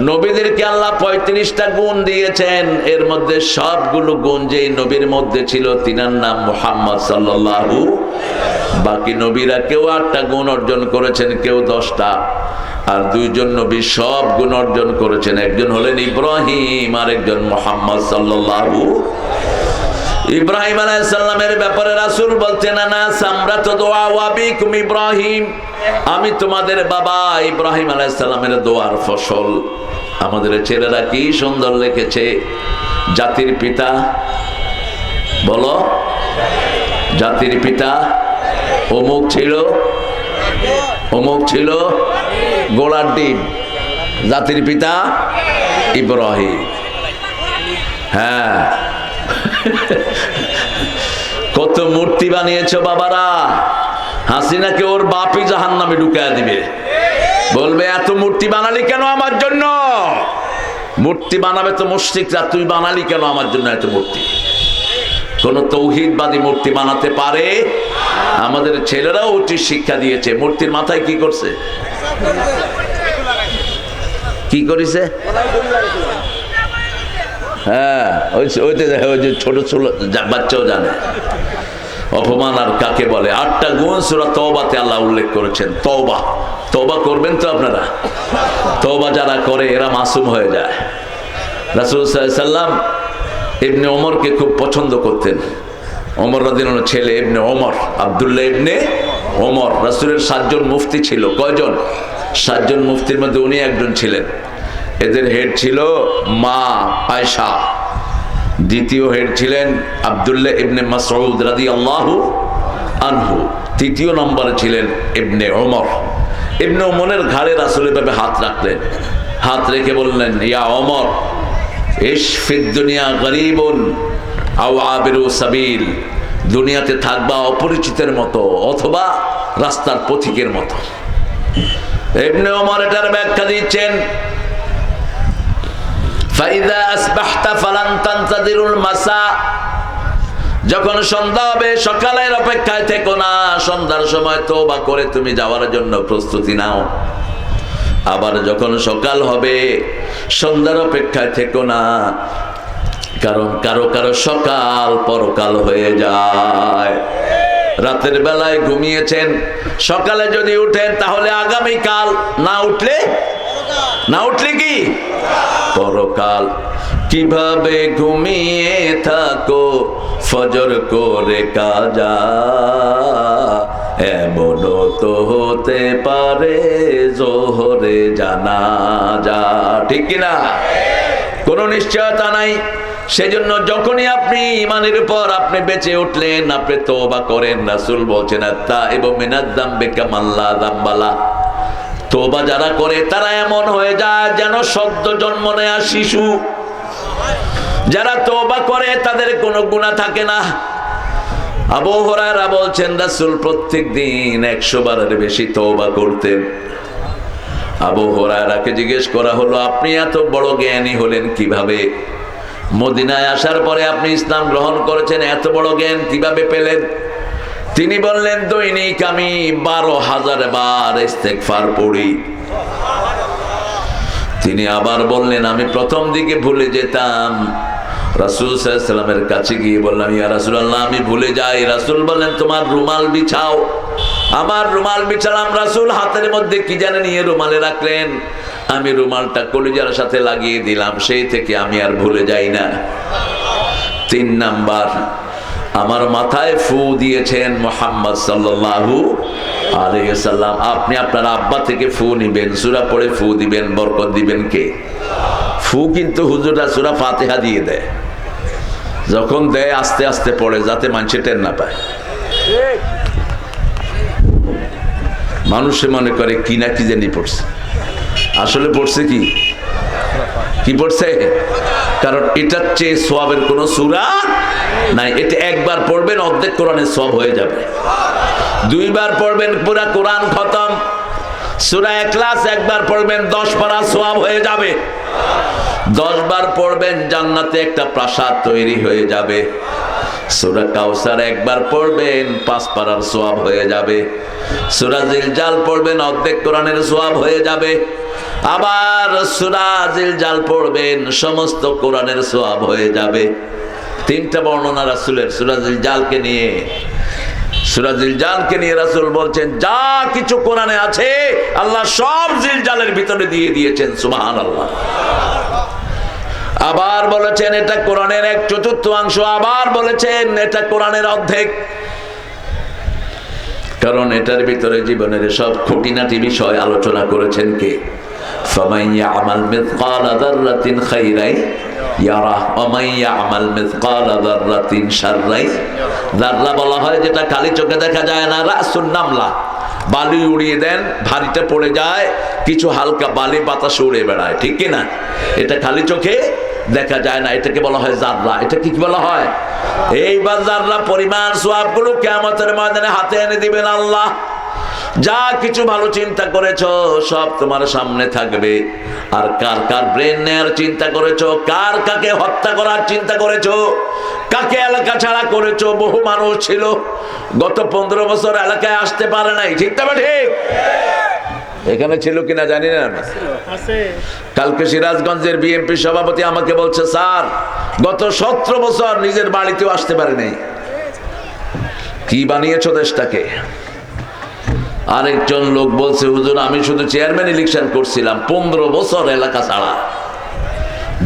নবীদেরকে আল্লাহ 35টা গুণ দিয়েছেন, এর মধ্যে সবগুলো গুণ যেই নবীর মধ্যে ছিল তিনার নাম মুহাম্মদ সাল্লাল্লাহু। বাকি নবীরা কেউ 8টা গুণ অর্জন করেছেন, কেউ 10টা, আর 2 জন নবী সব গুণ অর্জন করেছেন। একজন হলেন ইব্রাহিম, আর একজন মুহাম্মদ সাল্লাল্লাহু। ইব্রাহিম আলাইহিস সালামের ব্যাপারে রাসূল বলতেন, আনা সামরাতু দুআ ওয়া বিকুম ইব্রাহিম, আমি তোমাদের বাবা ইব্রাহিম আলাইহিস সালামের দোয়ার ফসল। আমাদের ছেলেরা কি সুন্দর লিখেছে, জাতির পিতা বলো, জাতির পিতা অমুক ছিল, অমুক ছিল, গোলার ডিম, জাতির পিতা ইব্রাহিম। হ্যাঁ, কত মূর্তি বানিয়েছো বাবারা। হাসিনাকে ওর বাপই জাহান্নামে ঢুকায় দিবে, বলবে এত মূর্তি বানালি কেন আমার জন্য? মূর্তি বানাবে তো মুশরিকরা, তুই বানালি কেন আমার জন্য এত মূর্তি? কোন তৌহিদবাদী মূর্তি বানাতে পারে? আমাদের ছেলেরাও উচিত শিক্ষা দিয়েছে। মূর্তির মাথায় কি করছে? কি করেছে? হ্যাঁ, ওই যে ছোট ছোট বাচ্চাও জানে অপমান আর কাকে বলে। 8টা গুণ সূরা তওবাতে আল্লাহ উল্লেখ করেছেন। তওবা, তওবা করবেন তো আপনারা? তওবা যারা করে এরা মাসুম হয়ে যায়। রাসূল সাল্লাল্লাহু আলাইহি সাল্লাম ইবনে ওমরকে খুব পছন্দ করতেন। ওমর রাদিয়াল্লাহু আনহু ছেলে ইবনে ওমর, আব্দুল্লাহ ইবনে ওমর। রাসূলের 7 জন মুফতি ছিল। কয়জন? 7 জন মুফতির মধ্যে উনি একজন ছিলেন। এদের হেড ছিল মা আয়েশা, দ্বিতীয় হেড ছিলেন আব্দুল্লাহ ইবনে মাসউদ রাদিয়াল্লাহু আনহু, তৃতীয় নম্বরে ছিলেন ইবনে ওমর। ইবনে ওমরের ঘাড়ে রাসূল এভাবে হাত রাখলেন, হাত রেখে বললেন, ইয়া ওমর, ইশ ফিদ দুনিয়া গরীবুন আও আবিরু সাবিল, দুনিয়াতে থাকবা অপরিচিতের মতো অথবা রাস্তার পথিকের মতো। ইবনে ওমর এটার ব্যাখ্যা দিচ্ছেন, ফাইদা আসবাহতা ফালান তানতাদিরুল মাসা, যখন সন্ধ্যা হবে সকালের অপেক্ষায় থেকো না, সন্ধ্যার সময় তওবা করে তুমি যাওয়ার জন্য প্রস্তুতি নাও। আবার যখন সকাল হবে সন্ধ্যার অপেক্ষায় থেকো না, কারণ কারো কারো সকাল পরকাল হয়ে যায়। রাতের বেলায় ঘুমিয়েছেন, সকালে যদি উঠেন তাহলে আগামীকাল, না উঠলে কি পরকাল। কিভাবে ঘুমিয়ে থাকো ফজর করে কাজা, এমনও তো হতে পারে জোহরে জানাজা, ঠিক কিনা? কোনো নিশ্চয়তা নাই। সেজন্য যখনই আপনি ইমানের উপর আপনি বেঁচে উঠলেন, আপনি তওবা করেন। রাসূল বলছেন, আত-তাইবু মিনাদ যামবি কামান লা যামবা লা, তওবা যারা করে তারা এমন হয়ে যায় যেন সদ্য জন্ম নেয়া শিশু। যারা তওবা করে তাদের কোনো গুনাহ থাকে না। আবু হুরায়রা বলছেন, রাসূল প্রত্যেকদিন 100 বারের বেশি তওবা করতেন। আবু হুরায়রাকে জিজ্ঞেস করা হলো, আপনি এত বড় জ্ঞানী হলেন কিভাবে? মদিনায় আসার পরে আপনি ইসলাম গ্রহণ করেছেন, এত বড় জ্ঞান কিভাবে পেলেন? তিনি বললেন, দৈনিক আমি 12,000 বার ইস্তেগফার পড়ি। তিনি আবার বললেন, আমি প্রথম দিকে ভুলে যেতাম, রাসূল সাল্লাল্লাহু আলাইহি ওয়াসাল্লামের কাছে গিয়ে বললাম, ইয়া রাসূলুল্লাহ, আমি ভুলে যাই। রাসূল বললেন, তোমার রুমাল বিছাও। আমার রুমাল বিছালাম। রাসূল হাতের মধ্যে কি জানে নিয়ে রুমালে রাখলেন। আমি রুমালটা কলিজার সাথে লাগিয়ে দিলাম। সেই থেকে আমি আর ভুলে যাই না। 3 নাম্বার, আমার মাথায় ফু দিয়েছেন মুহাম্মদ সাল্লাল্লাহু আলাইহি ওয়াসাল্লাম। আপনি আপনার আব্বা থেকে ফু নিবেন, সূরা পড়ে ফু দিবেন, বরকত দিবেন কে? ফু কিন্তু হুজুররা সূরা ফাতিহা দিয়ে দেয়। যখন দেয় আস্তে আস্তে পড়ে, যাতে মানুষে টের না পায়। মানুষে মনে করে কি না কি জানি পড়ছে, আসলে পড়ছে কি কি পড়ছে। কারণ এটার চেয়ে সওয়াবের কোন সূরা নাই। এটা একবার পড়বেন অর্ধেক কোরআনের সওয়াব হয়ে যাবে। 2 বার পড়বেন পুরা কোরআন খতম। সূরা ইখলাস একবার পড়বেন 10 পারা সওয়াব হয়ে যাবে। 10 বার পড়বেন জান্নাতে একটা প্রাসাদ তৈরি হয়ে যাবে। সূরা কাউসার একবার পড়বেন 5 পারার সওয়াব হয়ে যাবে। সূরা জিলজাল পড়বেন অর্ধেক কোরআনের সওয়াব হয়ে যাবে। আবার সূরা জিলজাল পড়বেন সমস্ত কোরআনের সওয়াব হয়ে যাবে। 3টা বর্ণনা রাসূলের সূরা জিলজালকে নিয়ে। সূরা জিলজালকে নিয়ে রাসূল বলছেন, যা কিছু কোরআনে আছে আল্লাহ সব জিলজালের ভিতরে দিয়ে দিয়েছেন। সুবহানাল্লাহ। আবার বলেছেন এটা কোরআনের 1/4 আবার বলেছেন এটা কোরআনের অর্ধেক। কারণ এটার ভিতরে জীবনের সব খুঁটিনাটি বিষয় আলোচনা করেছেন কে? ফামান ইয়ামাল মিসকালা যাররাতিন খাইরান ইয়ারা ওয়া মান ইয়ামাল মিসকালা যাররাতিন শাররান। যাররা বলা হয় যেটা খালি চোখে দেখা যায় না। রাসুন নামলা, বালি উড়িয়ে দেন, ভারীতে পড়ে যায়, কিছু হালকা বালি বাতাসে উড়ে বেড়ায়, ঠিক কি না? এটা খালি চোখে দেখা যায় না, এটাকে বলা হয় জাররা। এটা কি বলা হয়? এইবার জাররা পরিমাণ সওয়াবগুলো কিয়ামতের ময়দানে হাতে এনে দিবেন আল্লাহ। যা কিছু ভালো চিন্তা করেছো সব তোমার সামনে থাকবে। আর কার কার ব্রেন নেয়ার চিন্তা করেছো, কার কাকে হত্যা করার চিন্তা করেছো, কাকে এলাকা ছাড়া করেছো। বহু মানুষ ছিল গত 15 বছর এলাকায় আসতে পারে নাই, ঠিক না? ঠিক এখানে ছিল কিনা জানি না আমি। কালকে সিরাজগঞ্জের বিএনপি সভাপতি আমাকে বলছে, স্যার গত 17 বছর নিজের বাড়িতেও আসতে পারে নাই। কি বানিয়েছো দেশটাকে? আরেকজন লোক বলছে, হুজুর আমি শুধু চেয়ারম্যান ইলেকশন করছিলাম, 15 বছর এলাকা ছাড়া,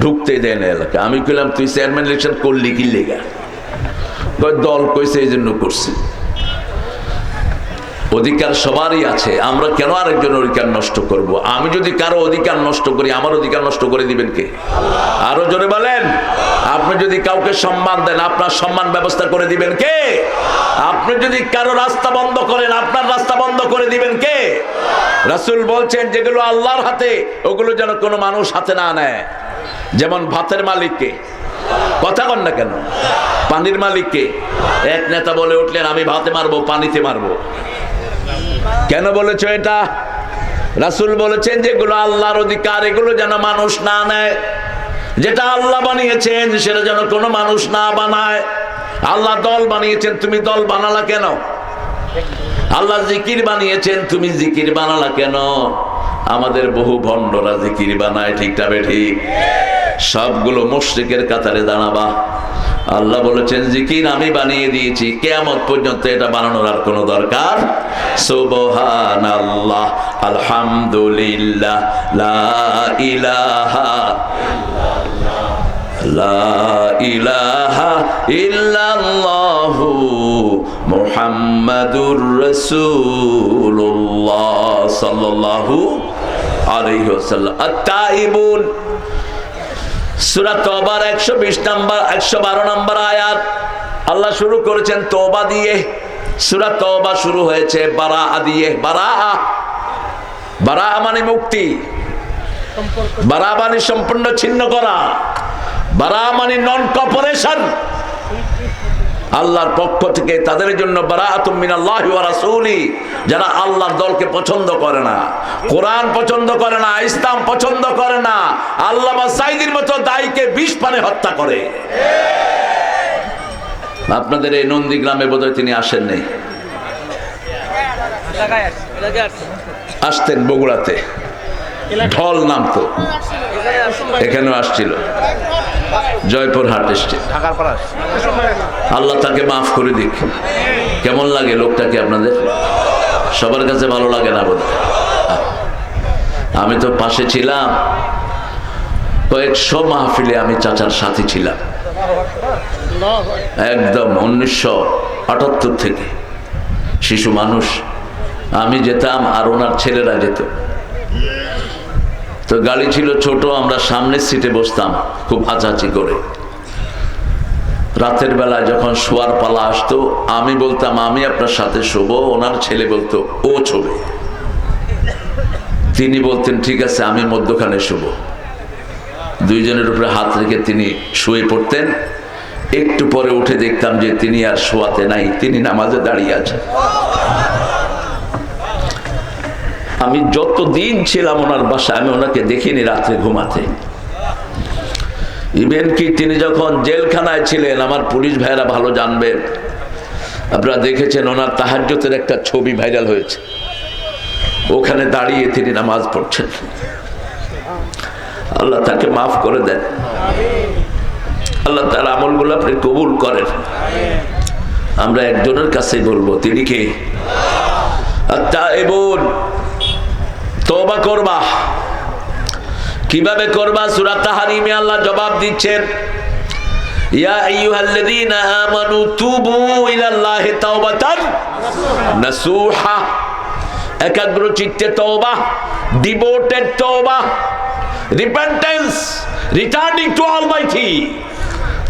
ঢুকতে দেন এলাকা। আমি কইলাম তুই চেয়ারম্যান ইলেকশন করলি কি লেগা? দল কইছে এই জন্য করছি। অধিকার সবারই আছে, আমরা কেন আরেকজনের অধিকার নষ্ট করব? আমি যদি কারো অধিকার নষ্ট করি, আমার অধিকার নষ্ট করে দিবেন কে? আরো জোরে বলেন। আপনি যদি কাউকে সম্মান দেন, আপনার সম্মান ব্যবস্থা করে দিবেন কে? আপনি যদি কারো রাস্তা বন্ধ করেন, আপনার রাস্তা বন্ধ করে দিবেন কে? রাসূল বলছেন যেগুলো আল্লাহর হাতে, ওগুলো যেন কোনো মানুষ হাতে না নেয়। যেমন ভাতের মালিককে, কথা কন না কেন? পানির মালিককে। এক নেতা বলে উঠলেন, আমি ভাতে মারবো, পানিতে মারবো। কেন বলেছ এটা? রাসূল বলেছেন যেগুলো আল্লাহর অধিকার, এগুলো যেন মানুষ না নেয়। যেটা আল্লাহ বানিয়েছেন সেটা যেন কোনো মানুষ না বানায়। আল্লাহ দল বানিয়েছেন, তুমি দল বানালা কেন? আল্লাহ জিকির বানিয়েছেন, তুমি জিকির বানালা কেন? আমাদের বহু ভণ্ডরা জিকির বানায়, ঠিক না ঠিক? সবগুলো মুশরিকের কাতারে দাঁড়াবা। আল্লাহ বলেছেন জিকির আমি বানিয়ে দিয়েছি, কিয়ামত পর্যন্ত এটা বানানোর আর কোনো দরকার। সুবহানাল্লাহ, আলহামদুলিল্লাহ, লা ইলাহা ইল্লাল্লাহু মুহাম্মাদুর রাসূলুল্লাহ সাল্লাল্লাহু আলাইহি ওয়াসাল্লাম। আত-তাইবুন, সূরা তওবার 112 নম্বর আয়াত। আল্লাহ শুরু করেছেন তওবা দিয়ে। সূরা তওবা শুরু হয়েছে বারাআ দিয়ে। বারাআ মানে মুক্তি, বারাআ মানে সম্পূর্ণ ছিন্ন করা, বারাআ মানে নন কপারেশন। আল্লাহর পক্ষ থেকে তাদের জন্য বারাআতুম মিনাল্লাহি ওয়া রাসূলি, যারা আল্লাহর দলকে পছন্দ করে না, কোরআন পছন্দ করে না, ইসলাম পছন্দ করে না, আল্লামা সাঈদীর মতো দায়ীকে 20 পানে হত্যা করে। আপনাদের এই নন্দীগ্রামে বোধহয় তিনি আসেন নাই, আসতেন বগুড়াতে। ঢল নামতো, এখানেও আসছিল, জয়পুরহাট এসছে। ঢাকার পাড়া আল্লাহ তাকে মাফ করে দিক। কেমন লাগে লোকটাকে আপনাদের? সবার কাছে ভালো লাগে না বোধ? আমি তো পাশে ছিলাম, কয়েকশো মাহফিলে আমি চাচার সাথী ছিলাম, একদম 1978 থেকে। শিশু মানুষ, আমি যেতাম আর ওনার ছেলেরা যেত। তো গাড়ি ছিল ছোট, আমরা সামনের সিটে বসতাম খুব আচাচি করে। রাতের বেলা যখন শোয়ার পালা আসতো, আমি বলতাম আমি আপনার সাথে শোবো, ওনার ছেলে বলতো ও শোবে। তিনি বলতেন ঠিক আছে আমি মধ্যখানে শোবো। দুইজনের উপরে হাত রেখে তিনি শুয়ে পড়তেন। একটু পরে উঠে দেখতাম যে তিনি আর শোয়াতে নাই, তিনি নামাজে দাঁড়িয়ে আছেন। আমি যতদিন ছিলাম ওনার বাসায়, আমি ওনাকে দেখিনি রাত্রে ঘুমাতে। ইভেন কি তিনি যখন জেলখানায় ছিলেন, আমার পুলিশ ভাইরা ভালো জানবেন, আপনারা দেখেছেন ওনার তাহাজ্জুদের একটা ছবি ভাইরাল হয়েছে, ওখানে দাঁড়িয়ে তিনি নামাজ পড়ছেন। আল্লাহ তাকে মাফ করে দেন, আল্লাহ তার আমলগুলো আপনি কবুল করেন। আমরা একজনের কাছে বলবো, তিনি কে? আত-তাইবুন, তওবা করবা। কিভাবে করবা? সূরা তাহরিমে আল্লাহ জবাব দিচ্ছেন, ইয়া আইয়ুহাল্লাযীনা আমানু তুবু ইলাল্লাহি তাওবাতান নাসুহা। একাগ্র চিত্তে তওবা, ডিভোটেড তওবা, রিপেন্টেন্স, রিটার্নিং টু অলমাইটি।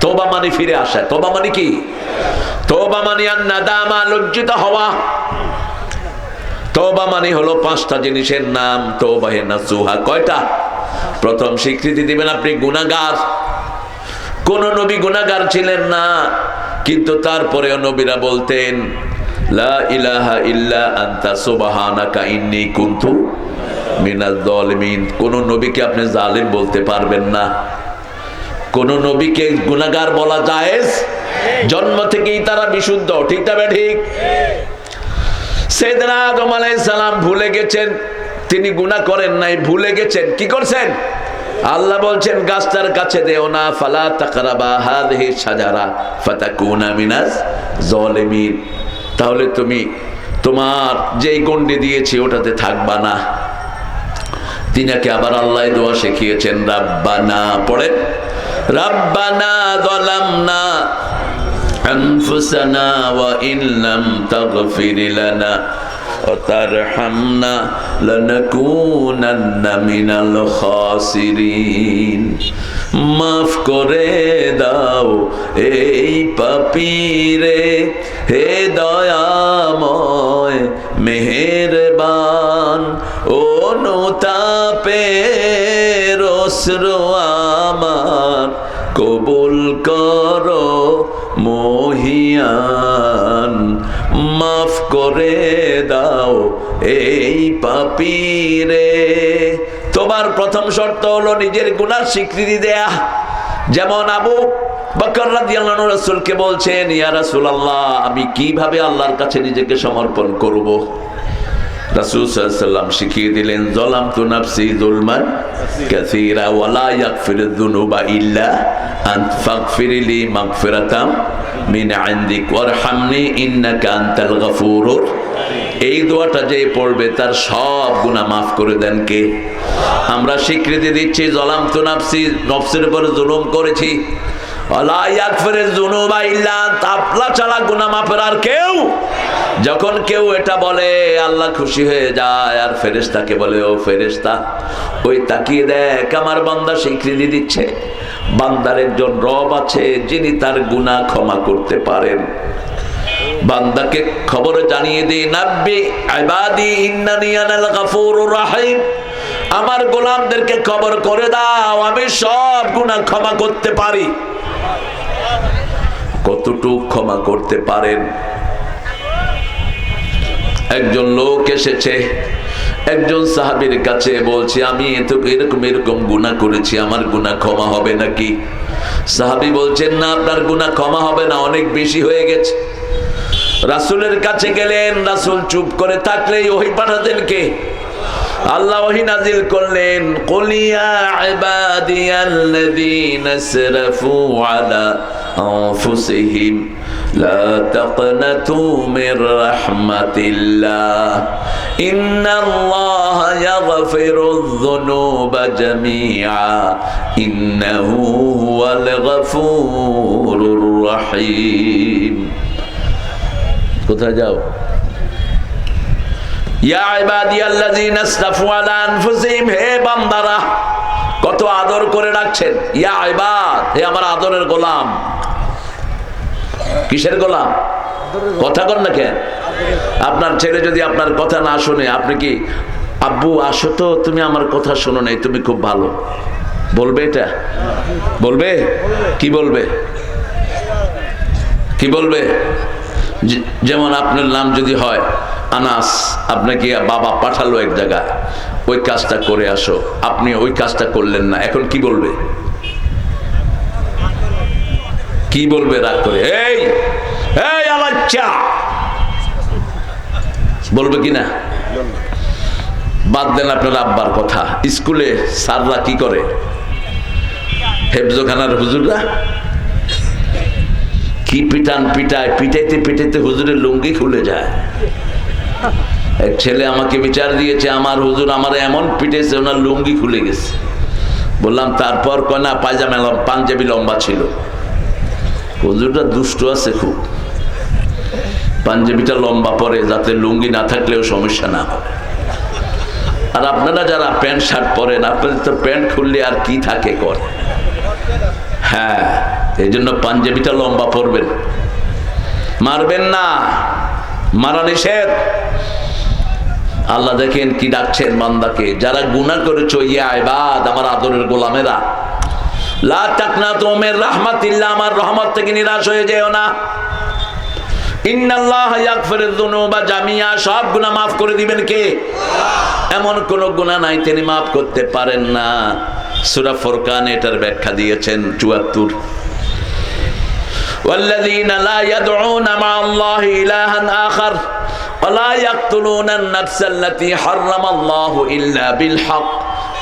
তওবা মানে ফিরে আসা। তওবা মানে কি? তওবা মানে আন-নাদামা, লজ্জিত হওয়া। তওবা মানে হলো 5টা জিনিসের নাম। তওবায়ে নাসুহা কয়টা? প্রথম স্বীকৃতি দিবেন আপনি গুনাহগার। কোন নবী গুনাহগার ছিলেন না, কিন্তু তারপরেও নবীরা বলতেন লা ইলাহা ইল্লা আনতা সুবহানাকা ইন্নী কুনতু মিনাজ জালিমিন। কোন নবীকে আপনি জালিম বলতে পারবেন না। কোন নবীকে গুনাহগার বলা জায়েজ? জন্ম থেকেই তারা বিশুদ্ধ, ঠিক না ঠিক? সাইয়েদনা আদম আলাইহিস সালাম ভুলে গেছেন, তিনি গুনাহ করেন নাই, ভুলে গেছেন। কি করছেন? আল্লাহ বলছেন গাছটার কাছে দেও না, ফালা তাকরাবা হাযিহি শাজারা ফাতাকুনা মিনাজ জালিমিন। তাহলে তুমি তোমার যেই গণ্ডি দিয়েছি ওটাতে থাকবা না। তিনাকে আবার আল্লাহ দোয়া শিখিয়েছেন, রাব্বানা, পড়েন, রাব্বানা যালামনা আনফুসানা ওয়া ইন লাম তাগফির লানা ওয়া তারহামনা লানাকুনান্না মিনাল খাসিরিন। মাফ করে দাও এই পাপীরে, হে দয়াময় মেহেরবান। অনুতাপের অশ্রু আমার কবুল করো মহিয়ান। মাফ করে দাও এই পাপীরে। তোমার প্রথম শর্ত হলো নিজের গুনাহ স্বীকৃতি দেয়া। যেমন আবু বকর রাদিয়াল্লাহু আনহু রাসূলকে বলছেন, ইয়া রাসূলুল্লাহ, আমি কিভাবে আল্লাহর কাছে নিজেকে সমর্পণ করব? রাসূল সাল্লাল্লাহু আলাইহি ওয়াসাল্লাম শিখিয়ে দিলেন, যালামতু নাফসি যুলমান কাসীরা ওয়া লা ইয়াগফিরুয যুনুবা ইল্লা আনতা ফাগফিরলি মাগফিরাতাম মিন ইনদিক ওয়ারহামনি ইন্নাকা আনতাল গফুরুর। এই দোয়াটা যে পড়বে তার সব গুনাহ মাফ করে দেন কে? আমরা স্বীকৃতি দিচ্ছি যালামতু নাফসি, নফসের উপর জুলুম করেছি। ওয়া লা ইয়াগফিরুয যুনুবা ইল্লা আনতা, আল্লাহ ছাড়া গুনাহ মাফের আর কেউ। যখন কেউ এটা বলে আল্লাহ খুশি হয়ে যায়, আর ফেরেশতাকে বলে, ও ফেরেশতা, ওই তাকিয়ে দেখ আমার বান্দা স্বীকৃতি দিচ্ছে। বান্দার একজন রব আছে যিনি তার গুনাহ ক্ষমা করতে পারেন। বান্দাকে খবর জানিয়ে দিই, নাব্বি ইবাদি ইন্নানি আনাল গফুরুর রহিম। আমার গোলামদেরকে খবর করে দাও আমি সব গুনাহ ক্ষমা করতে পারি। কতটুকু ক্ষমা করতে পারেন? একজন লোক এসেছে একজন সাহাবীর কাছে, বলছে আমি এরকম এরকম গুনাহ করেছি, আমার গুনাহ ক্ষমা হবে নাকি? সাহাবী বলছেন, না, আপনার গুনাহ ক্ষমা হবে না, অনেক বেশি হয়ে গেছে। রাসূলের কাছে গেলেন, রাসূল চুপ করে থাকলেই ওহী পাঠাতেন কে? আল্লাহ ওহী নাযিল করলেন, কুল ইয়া ইবাদিয়াল্লাযীনা আসরাফু আলা আনফুসিহিম লা তাকনাতু মির রাহমাতিল্লাহ ইন্নাল্লাহা ইয়াগফিরুয যুনুবা জামিআ ইন্নাহু হুয়াল গফুরুর রহিম। কোথায় যাও? ইয়া ইবাদিয়াল্লাযীনা আসরাফু আলা আনফুসিহিম, হে বান্দারা, কত আদর করে ডাকছেন। ইয়া ইবাদ, হে আমার আদরের গোলাম। কিসের গোলাম? কথা কর না কেন? আপনার ছেলে যদি আপনার কথা না শুনে, আপনি কি আব্বু আসো তো, তুমি আমার কথা শোনো নাই, তুমি খুব ভালো বলবে? এটা বলবে? কি বলবে? কি বলবে? যেমন আপনার নাম যদি হয় আনাস, আপনাকে বাবা পাঠালো এক জায়গায়, ওই কাজটা করে আসো, আপনি ওই কাজটা করলেন না, এখন কি বলবে? কি বলবে? রাগ করে এই এই আলাচ্চা বলবে কি না? বাদ দেন আপনার আব্বার কথা। স্কুলে স্যাররা কি করে? হেফজখানার হুজুররা কি পিটান পিটায়, পিটাইতে পিটাইতে হুজুরের লুঙ্গি খুলে যায়। এক ছেলে আমাকে বিচার দিয়েছে, আমার হুজুর আমার এমন পিটেছে ওনার লুঙ্গি খুলে গেছে। বললাম তারপর? কয় না, পায়জামা পাঞ্জাবি লম্বা ছিল। হুজুরটা দুষ্ট আছে খুব, পাঞ্জাবিটা লম্বা পরে যাতে লুঙ্গি না থাকলেও সমস্যা না হয়। আর আপনারা যারা প্যান্ট শার্ট পরেন, আপনাদের তো প্যান্ট খুললে আর কি থাকে কর। হ্যাঁ, এই জন্য পাঞ্জাবিটা লম্বা পরবেন, মারবেন না, মারা নিষেধ। আল্লাহ দেখেন কি ডাকছেন বান্দাকে, যারা গুনাহ করেছো, ইয়া ইবাদ, আমার আদরের গোলামেরা, লা তাকনাতু মির রাহমাতিল্লাহ, আমার রহমত থেকে নিরাশ হয়ে যেও না। ইন্নাল্লাহা ইয়াগফিরুয যুনুবা জামিআ, সব গুনাহ maaf করে দিবেন কে? এমন কোন গুনাহ নাই তিনি maaf করতে পারেন না। সূরা ফুরকান এটার ব্যাখ্যা দিয়েছেন ৭৪। ওয়াল্লাযীনা লা ইয়াদউনা মা'আল্লাহি ইলাহান আখার ওয়া লা ইয়াকতুলুনা আন-নাফসাল্লাতী হারামাল্লাহু ইল্লা বিল হক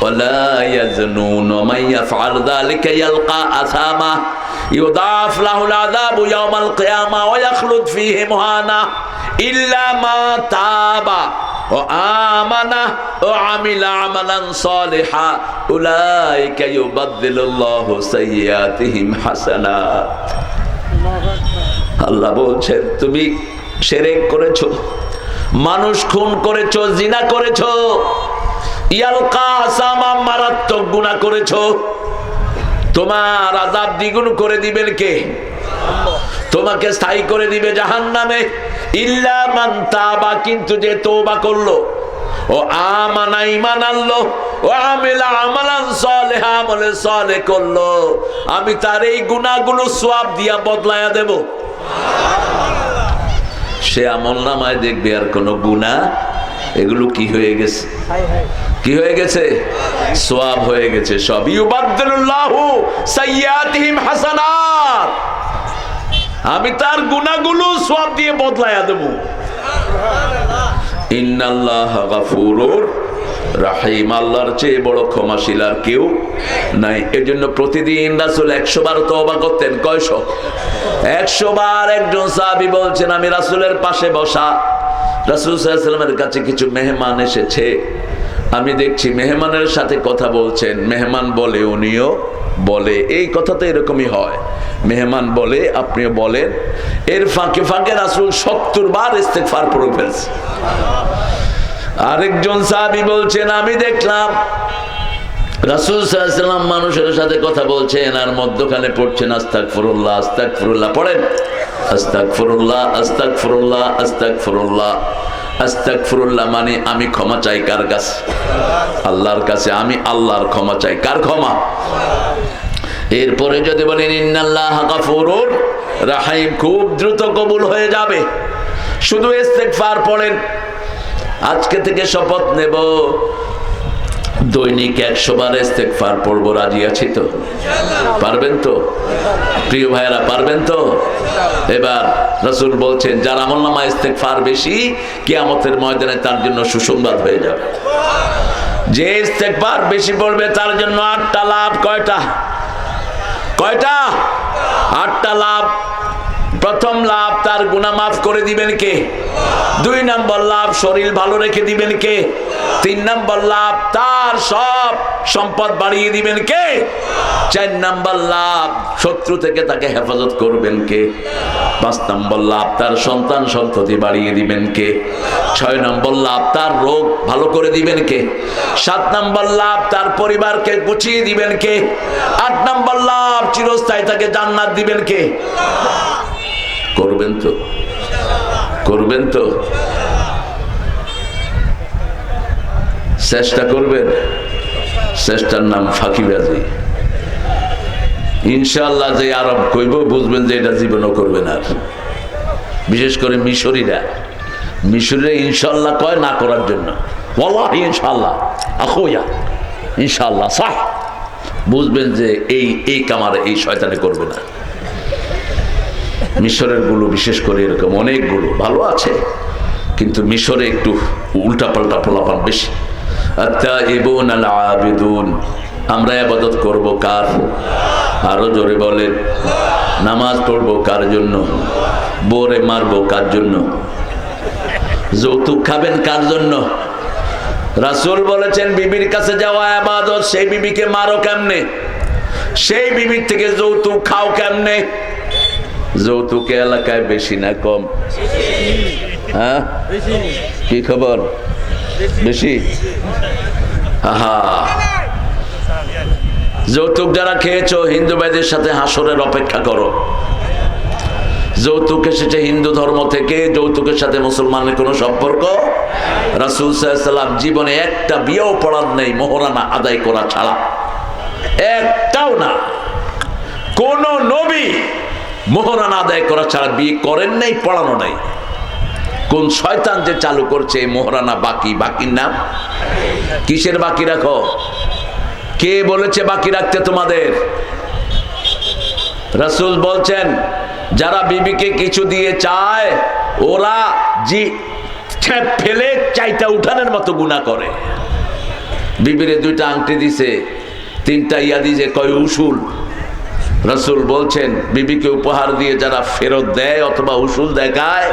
ওয়া লা ইয়াজনুন ওয়া মান ইয়াফআল যালিকা ইয়ালকা আসামা ইউদাফ লাহুল আযাবু ইয়াওমাল কিয়ামা ওয়া ইয়াখলুদ ফীহি মুহানা ইল্লা মা তাবা ও আমানা ও আমিলা আমালান সালিহা উলাইকা ইউবাদদিলুল্লাহু সাইয়্যাতিহিম হাসানাত। আল্লাহ বলছেন, তুমি শিরক করেছো, মানুষ খুন করেছো, জিনা করেছো, ইয়ালকা আসামা, মারাত্মক গুনাহ করেছো, তোমার আযাব দ্বিগুণ করে দিবেন কে? তোমাকে স্থায়ী করে দিবে জাহান্নামে। ইল্লা মান তাবা, কিন্তু যে তওবা করলো, ও আমানা, ঈমান আনলো, ও আমিলা আমালান সালিহা, আমলে সালেহ করলো, আমি তার এই গুনাহগুলো সওয়াব দিয়া বদলায়া দেব। সে আমলনামায় দেখবে আর কোনো গুনাহ এগুলো কি হয়ে গেছে? কি হয়ে গেছে? সওয়াব হয়ে গেছে সব। ইউবাদদিলুল্লাহু সাইয়্যাতিহিম হাসানাত, আমি তার গুনাহগুলো সওয়াব দিয়ে বদলায়া দেব। ইন্নাল্লাহা গাফুরুর রাহিম, আল্লাহর চেয়ে বড় ক্ষমাশীল আর কেউ নাই। এজন্য প্রতিদিন রাসূল 100 বার তওবা করতেন। কয়শ? 100 বার। একজন সাহাবী বলছেন, আমি রাসূলের পাশে বসা, রাসূল সাল্লাল্লাহু আলাইহি ওয়াসাল্লামের কাছে কিছু মেহমান এসেছে, আমি দেখছি মেহমানের সাথে কথা বলছেন, মেহমান বলে উনিও বলে, এই কথা তো এরকমই হয়, মেহমান বলে আপনিও বলেন। এর ফাঁকে ফাঁকে রাসূল 70 বার ইস্তেগফার পড়ে ফেলছে। আরেকজন সাহাবী বলছেন, আমি দেখলাম রাসূল সাল্লাল্লাহু আলাইহি ওয়াসাল্লাম মানুষের সাথে কথা বলছেন আর মধ্যখানে পড়ছেন আস্তাগফিরুল্লাহ, আস্তাগফিরুল্লাহ। পড়েন আস্তাগফিরুল্লাহ, আস্তাগফিরুল্লাহ, আস্তাগফিরুল্লাহ। আস্তাগফিরুল্লাহ মানে আমি ক্ষমা চাই কার কাছে? আল্লাহর কাছে। আমি আল্লাহর ক্ষমা চাই। কার ক্ষমা? এরপরে যদি বলেন ইন্নাল্লাহা গাফুরুর রাহিম, খুব দ্রুত কবুল হয়ে যাবে। শুধু ইস্তেগফার পড়েন। আজকে থেকে শপথ নেব, দৈনিক 100 বার ইস্তেগফার পড়বো। রাজি আছি তো? পারবেন তো প্রিয় ভাইয়েরা? পারবেন তো? এবার রাসূল বলছেন, যার আমলনামায় ইস্তেগফার বেশি, কিয়ামতের ময়দানে তার জন্য সুসংবাদ হয়ে যাবে। যে ইস্তেগফার বেশি পড়বে তার জন্য 8টা লাভ। কয়টা? 8টা লাভ। প্রথম লাভ, তার গুনাহ মাফ করে দিবেন কে? 2 নম্বর লাভ, শরীর ভালো রেখে দিবেন কে? 3 নম্বর লাভ, তার সব সম্পদ বাড়িয়ে দিবেন কে? 4 নম্বর লাভ, শত্রু থেকে তাকে হেফাজত করবেন কে? 5 নম্বর লাভ, তার সন্তান সন্ততি বাড়িয়ে দিবেন কে? 6 নম্বর লাভ, তার রোগ ভালো করে দিবেন কে? 7 নম্বর লাভ, তার পরিবারকে গুছিয়ে দিবেন কে? 8 নম্বর লাভ, চিরস্থায়ী তাকে জান্নাত দিবেন কে? করবেন তো? করবেন তো? চেষ্টা করবেন? চেষ্টার নাম ফাঁকিবাজি। ইনশাআল্লাহ যে আরব কইব বুঝবেন যে এটা জীবনও করবেন আর। বিশেষ করে মিশরীরা ইনশাআল্লাহ কয় না করার জন্য। ওয়াল্লাহি ইনশাআল্লাহ আখোয়া ইনশাআল্লাহ সাহ, বুঝবেন যে এই কামারে এই শয়তানে করবে না। মিশরের গুলো বিশেষ করে এরকম অনেকগুলো ভালো আছে, কিন্তু মিশরে একটু উল্টা পাল্টা পোলাপান বেশি। আত্তাইবুন আল আবিদুন, আমরা ইবাদত করব কার? আরো জোরে বলেন। নামাজ পড়বো কার জন্য? বোরে মারবো কার জন্য? যৌতুক খাবেন কার জন্য? রাসূল বলেছেন বিবির কাছে যাওয়া ইবাদত, সেই বিবিকে মারো কেমনে? সেই বিবির থেকে যৌতুক খাও কেমনে? যৌতুক এলাকায় বেশি না কম? হ্যাঁ, কি খবর? বেশি। আহা, যৌতুক যারা খেয়েছো হিন্দু ভাইদের সাথে হাসরের অপেক্ষা করো। যৌতুক এসেছে হিন্দু ধর্ম থেকে, যৌতুকের সাথে মুসলমানের কোনো সম্পর্ক। রাসূল সাল্লাল্লাহু আলাইহি ওয়াসাল্লাম জীবনে একটা বিয়েও পড়ার নেই মোহরানা আদায় করা ছাড়া, একটাও না। কোন নবী মোহরানা আদায় করা ছাড়া বিয়ে করেন নাই, পড়ানো নাই। কোন শয়তান যে চালু করছে এই মোহরানা বাকির নাম? কিসের বাকি রাখো? কে বলেছে বাকি রাখতে তোমাদের? রাসূল বলছেন যারা বিবিকে কিছু দিয়ে চায় ওরা ফেলে চাইটা উঠানের মতো গুনাহ করে। বিবিরে 2টা আংটি দিছে, 3টা ইয়া দিছে, কয় উসুল। রাসূল বলছেন বিবিকে উপহার দিয়ে যারা ফেরত দেয় অথবা উসুল দেখায়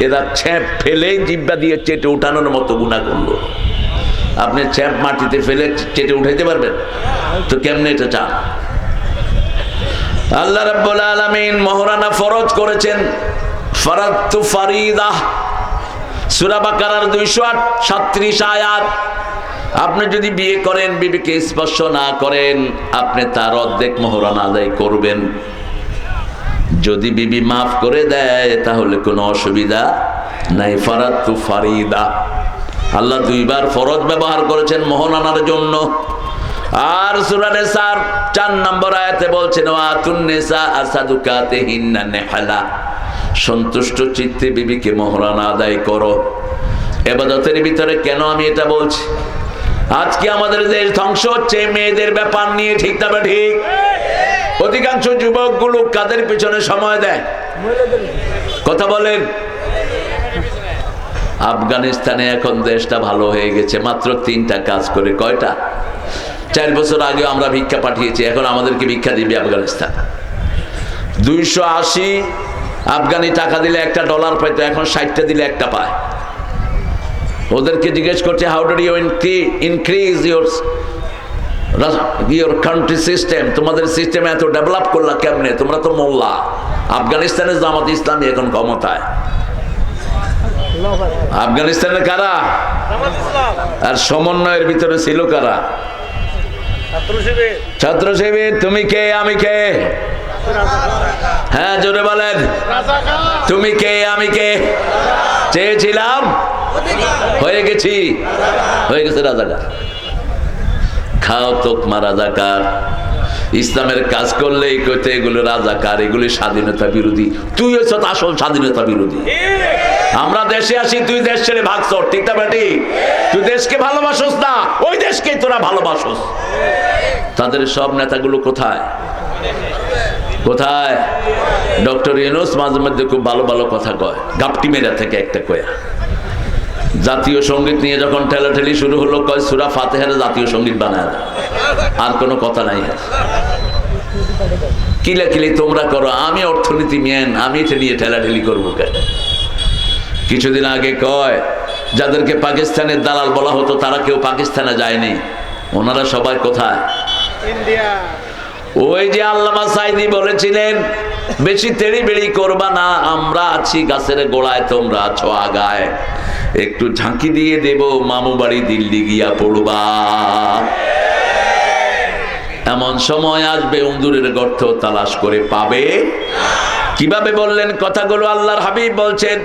এরা ছেপ ফেলে জিব্বা দিয়ে চেটে উঠানোর মতো গুনাহ করলো। আপনি ছেপ মাটিতে ফেলে চেটে উঠাইতে পারবেন তো? কেমনে এটা চান? আল্লাহ রাব্বুল আলামিন মোহরানা ফরজ করেছেন। ফারাদতু ফারিদা, সূরা বাকারার 237 আয়াত। আপনি যদি বিয়ে করেন বিবিকে স্পর্শ না করেন, আপনি তার অর্ধেক মোহরানা আদায় করবেন। যদি বিবি মাফ করে দেয় তাহলে কোনো অসুবিধা নাই। ফারাদতু ফারিদা, আল্লাহ 2বার ফরজ ব্যবহার করেছেন মোহরানার জন্য। আর সূরা নিসার 4 নম্বর আয়াতে বলছেন ওয়াতুন নিসা আসাদুকাতিহিন্না নিহলা, সন্তুষ্ট চিত্তে বিবিকে মোহরানা আদায় করো। ইবাদতের ভিতরে কেন আমি এটা বলছি? আজকে আমাদের দেশ ধ্বংস হচ্ছে মেয়েদের ব্যাপার নিয়ে, ঠিক না ঠিক? অধিকাংশ যুবকগুলো কাদের পিছনে সময় দেয়? কথা বলেন। আফগানিস্তানে এখন দেশটা ভালো হয়ে গেছে, মাত্র 3টা কাজ করে। কয়টা? 4 বছর আগে আমরা ভিক্ষা পাঠিয়েছি, এখন আমাদেরকে ভিক্ষা দিবে আফগানিস্তান। 280 আফগানি টাকা দিলে $1 পাইতো, এখন 60টা দিলে 1টা পায়। ওদেরকে জিজ্ঞেস করছে how do you increase your country system, তোমাদের সিস্টেম এত ডেভেলপ করলা কেমনে? তোমরা তো মোল্লা। আফগানিস্তানের জামাত ইসলামী এখন ক্ষমতায়। আফগানিস্তানের কারা? আর সমন্বয়ের ভিতরে ছিল কারা? ছাত্র শিবির। তুমি কে আমি কে? হ্যাঁ জোরে বলেন। তুমি কে আমি কে? চেয়েছিলাম, হয়ে গেছে রাজাকার। খাও তোকমা রাজাকার। ইসলামের কাজ করলেই কইতে এগুলো রাজাকার, এগুলি স্বাধীনতা বিরোধী। তুই হচ্ছ আসল স্বাধীনতা বিরোধী। আমরা দেশে আসি, তুই দেশ ছেড়ে ভাগছ, ঠিক না বেটি? তুই দেশকে ভালোবাসোস না, ওই দেশকে তোরা ভালোবাসোস। তাদের সব নেতাগুলো কোথায়? কোথায়? ডক্টর ইউনূস মাঝে মধ্যে খুব ভালো ভালো কথা কয়, গাপটি মেরা থেকে একটা কয়া। জাতীয় সঙ্গীত নিয়ে যখন ঠেলাঠেলি শুরু হলো, কয় সূরা ফাতিহার জাতীয় সঙ্গীত বানায় দাও, আর কোনো কথা নাই। কিলাকিলি তোমরা করো, আমি অর্থনীতি মেন, আমি এটা নিয়ে ঠেলাঠেলি করবো কেন? কিছুদিন আগে কয় যাদেরকে পাকিস্তানের দালাল বলা হতো তারা কেউ পাকিস্তানে যায়নি, ওনারা সবাই কোথায়? ইন্ডিয়া। ওই যে আল্লামা সাইদি বলেছিলেন বেশি তেড়িবেড়ি করবা না, আমরা আছি গাছের গোড়ায়, তোমরা আছো আগায়, একটু ঝাঁকি দিয়ে দেব, মামু বাড়ি দিল্লি গিয়া পড়বা। এমন সময় আসবে উন্দুরের গর্ত তালাশ করে পাবে। কিভাবে বললেন কথাগুলো? আল্লাহর হাবিব বলছেন,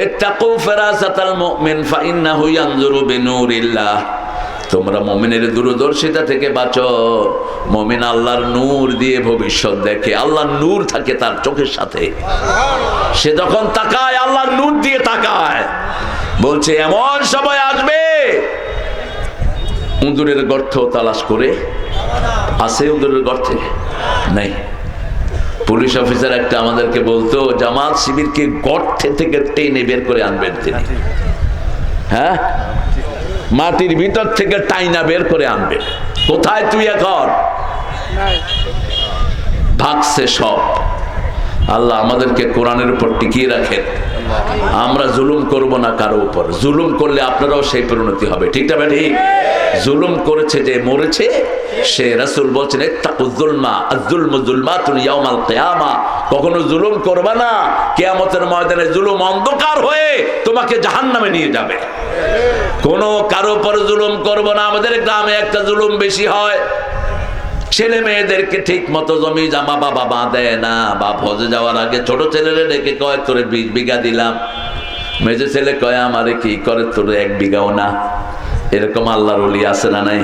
ইত্তাকু ফিরাসাতাল মুমিন ফাইন্নাহু ইয়ানজুরু বিনূরিল্লাহ, তোমরা মুমিনের দূরদর্শিতা থেকে বাঁচো। মুমিন আল্লাহর নূর দিয়ে ভবিষ্যৎ দেখে, আল্লাহর নূর থাকে তার চোখের সাথে, সে যখন তাকায় আল্লাহর নূর দিয়ে তাকায়। বলছে এমন সময় আসবে উন্দুরের গর্ত তালাশ করে, আছে উন্দুরের গর্তে? নাই। পুলিশ অফিসার একটা আমাদেরকে বলতো জামাত শিবিরকে গর্তে থেকে টেনে বের করে আনবেন তিনি। হ্যাঁ, মাটির ভিতর থেকে টাইনা বের করে আনবে। কোথায় তুই এখন? ভাগছে সব। আল্লাহ আমাদেরকে কোরআনের উপর টিকিয়ে রাখেন। আমরা জুলুম করব না কারো উপর, জুলুম করলে আপনারাও সেই পরিণতি হবে। ঠিক না ভাই? ঠিক। জুলুম করেছে যে মরেছে, সে রাসূল বলছেন ইত্তাকুয যুলমা, আয-যুলমু যুলমাতুন ইয়াউমাল কিয়ামা, কখনো জুলুম করবে না, কিয়ামতের ময়দানে জুলুম অন্ধকার হয়ে তোমাকে জাহান্নামে নিয়ে যাবে। কোনো কারো উপর জুলুম করব না। আমাদের গ্রামে একটা জুলুম বেশি হয়, ছেলে মেয়েদেরকে ঠিক মতো জমি জামা বাবা বাঁধে না। বাপ হজে যাওয়ার আগে ছোট ছেলেরে ডেকে কয় তোরে 20 বিঘা দিলাম, মেজে ছেলে কয় আমারে কি করে, তোরে 1 বিঘাও না। এরকম আল্লাহর ওলি আছে না নাই?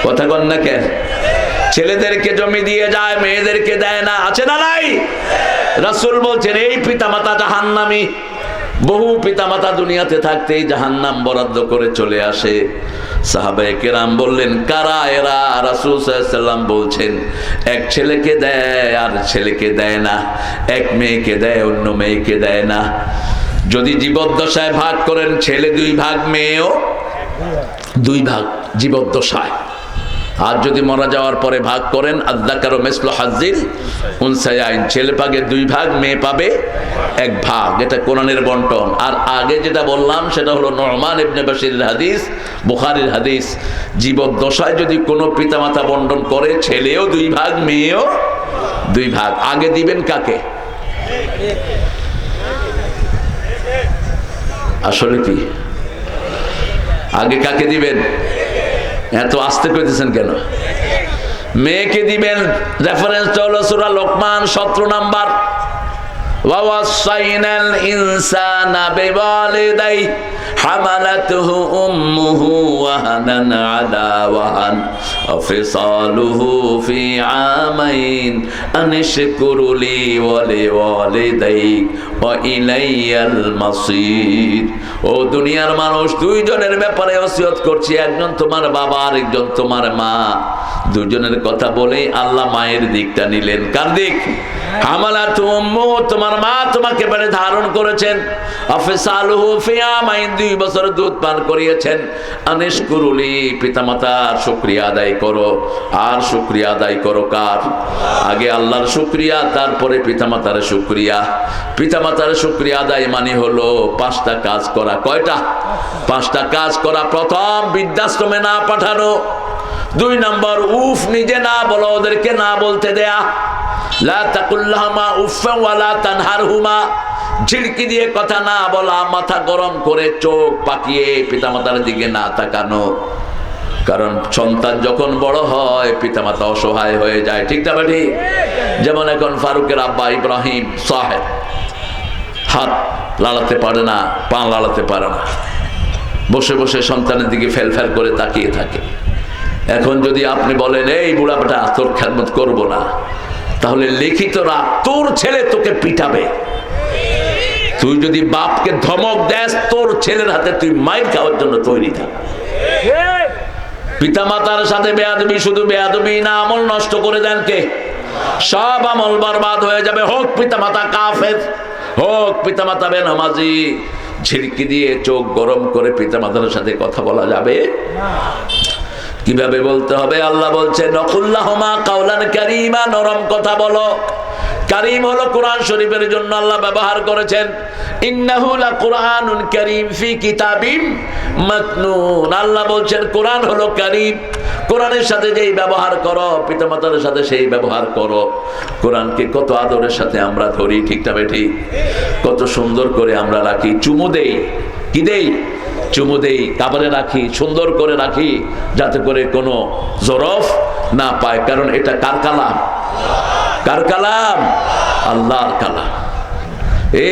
কথা কন না কেন? ছেলেদেরকে জমি দিয়ে যায়, মেয়েদেরকে দেয় না, আছে না নাই? রাসূল বলছেন এই পিতামাতা জাহান্নামী। বহু পিতামাতা দুনিয়াতে থাকতেই জাহান্নাম বরাদ্দ করে চলে আসে। সাহাবায়ে কেরাম বললেন কারা এরা? রাসূল সাল্লাল্লাহু আলাইহি ওয়াসাল্লাম বলছেন এক ছেলেকে দেয় আর ছেলেকে দেয় না, এক মেয়েকে দেয় অন্য মেয়েকে দেয় না। যদি জীবদ্দশায় ভাগ করেন ছেলে 2 ভাগ, মেয়েও 2 ভাগ জীবদ্দশায়। আর যদি মারা যাওয়ার পরে ভাগ করেন আয-যাকারু মিসলু হাজ্জিল উনসায়াইন, ছেলে পাবে 2 ভাগ, মেয়ে পাবে 1 ভাগ। এটা কোরআনের বন্টন। আর আগে যেটা বললাম সেটা হলো নু'মান ইবনে বাশিরের হাদিস, বুখারীর হাদিস। জীবদ্দশায় যদি কোনো পিতামাতা বন্টন করে, ছেলেও 2 ভাগ, মেয়েও 2 ভাগ। আগে দিবেন কাকে? আসলে কি আগে কাকে দিবেন? এত আস্তে কইতেছেন কেন? মেয়েকে দিবেন। রেফারেন্সটা হলো সূরা লোকমান 17 নাম্বার, ওয়া ওয়াসাইনাল ইনসানা বিওয়ালিদাই হামালাতুহু উম্মুহু ওয়াহানান আলা ওয়াহান ওয়া ফিসালুহু ফি আমাইন আনিশকুরু লি ওয়া লিওয়ালিদাইক ওয়া ইলাইয়াল মাসির। ও দুনিয়ার মানুষ, 2 জনের ব্যাপারে ওসিয়ত করছি, একজন তোমার বাবা আর একজন তোমার মা। 2 জনের কথা বলে আল্লাহ মায়ের দিকটা নিলেন। কার দিক? হামালাতু উম্মু, তোমার মা তোমাকে পেটে ধারণ করেছেন। আফসালুহু ফি আমাইন, 2 বছর দুধ পান করিয়েছেন। আনিশকুরুলি, পিতামাতার শুকরিয়া আদায় করো। আর শুকরিয়া আদায় করো কার? আগে আল্লাহর শুকরিয়া, তারপরে পিতামাতার শুকরিয়া। পিতামাতার শুকরিয়া আদায় মানে হলো 5টা কাজ করা। কয়টা? 5টা কাজ করা। প্রথম, বৃদ্ধাশ্রমে না পাঠানো। 2 নম্বর, উফ নিজে না বলো, ওদেরকে না বলতে দেয়া। লা তাকুল্লাহুমা উফফা ওয়া লা তানহারহুমা, ঝিড়কি দিয়ে কথা না বলা, মাথা গরম করে চোখ পাকিয়ে পিতামাতার দিকে না তাকানো। কারণ সন্তান যখন বড় হয় পিতামাতা অসহায় হয়ে যায়। ঠিক না বেটি? যেমন এখন ফারুকের আব্বা ইব্রাহিম সাহেব হাত লাড়াতে পারে না, পা লাড়াতে পারে না, বসে বসে সন্তানের দিকে ফেলফেল করে তাকিয়ে থাকে। এখন যদি আপনি বলেন এই বুড়া বেটা তোর খেদমত করবো না, তাহলে লিখিত রাখ, তোর ছেলে তোকে পিটাবে। তুই যদি বাপকে ধমক দেস, তোর ছেলের হাতে তুই মাইর খাওয়ার জন্য তৈরি থাক। পিতামাতার সাথে বেয়াদবি, শুধু বেয়াদবি না, আমল নষ্ট করে দেন কে? সব আমল বরবাদ হয়ে যাবে। হোক পিতামাতা কাফের, হোক পিতামাতা বেনামাজি, ঝিড়কি দিয়ে চোখ গরম করে পিতামাতার সাথে কথা বলা যাবে? কিভাবে বলতে হবে? আল্লাহ বলছে নকুল্লাহুমা কাওলান কারীমা, নরম কথা বলো। কারীম হলো কোরআন শরীফের জন্য আল্লাহ ব্যবহার করেছেন। ইন্নাহু লাকুরআনুন কারীম ফি কিতাবিম মাকনুন। আল্লাহ বলছেন কোরআন হলো কারীম। কোরআনের সাথে যেই ব্যবহার করো, পিতামাতার সাথে সেই ব্যবহার করো। কোরআনকে কত আদরের সাথে আমরা ধরি, ঠিক না বেঠিক? কত সুন্দর করে আমরা রাখি, চুমু দেই। কি দেই? চুমু দেই, কাপড়ে রাখি, সুন্দর করে রাখি, যাতে করে কোনো জরফ না পায়। কারণ এটা কার কালাম? কার কালাম? আল্লাহর কালাম।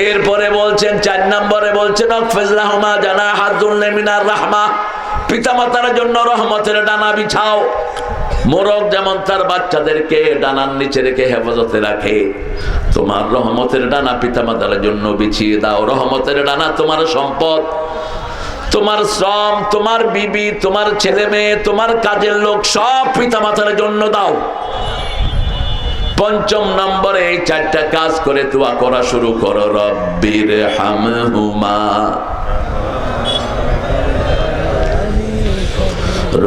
এরপরে বলছেন 4 নম্বরে বলছেন আফিজলাহুমা জানাহাযুল মিনার রাহমা, পিতামাতার জন্য রহমতের ডানা বিছাও। মোরগ যেমন তার বাচ্চাদেরকে ডানার নিচে রেখে হেফাজতে রাখে, তোমার রহমতের ডানা পিতামাতার জন্য বিছিয়ে দাও। রহমতের ডানা তোমার সম্পদ, তোমার শ্রম, তোমার বিবি, তোমার ছেলে মেয়ে, তোমার কাজের লোক, সব পিতামাতার জন্য দাও। 5 নম্বরে এই 4টা কাজ করে দোয়া করা শুরু করো। রব্বির হামহুমা,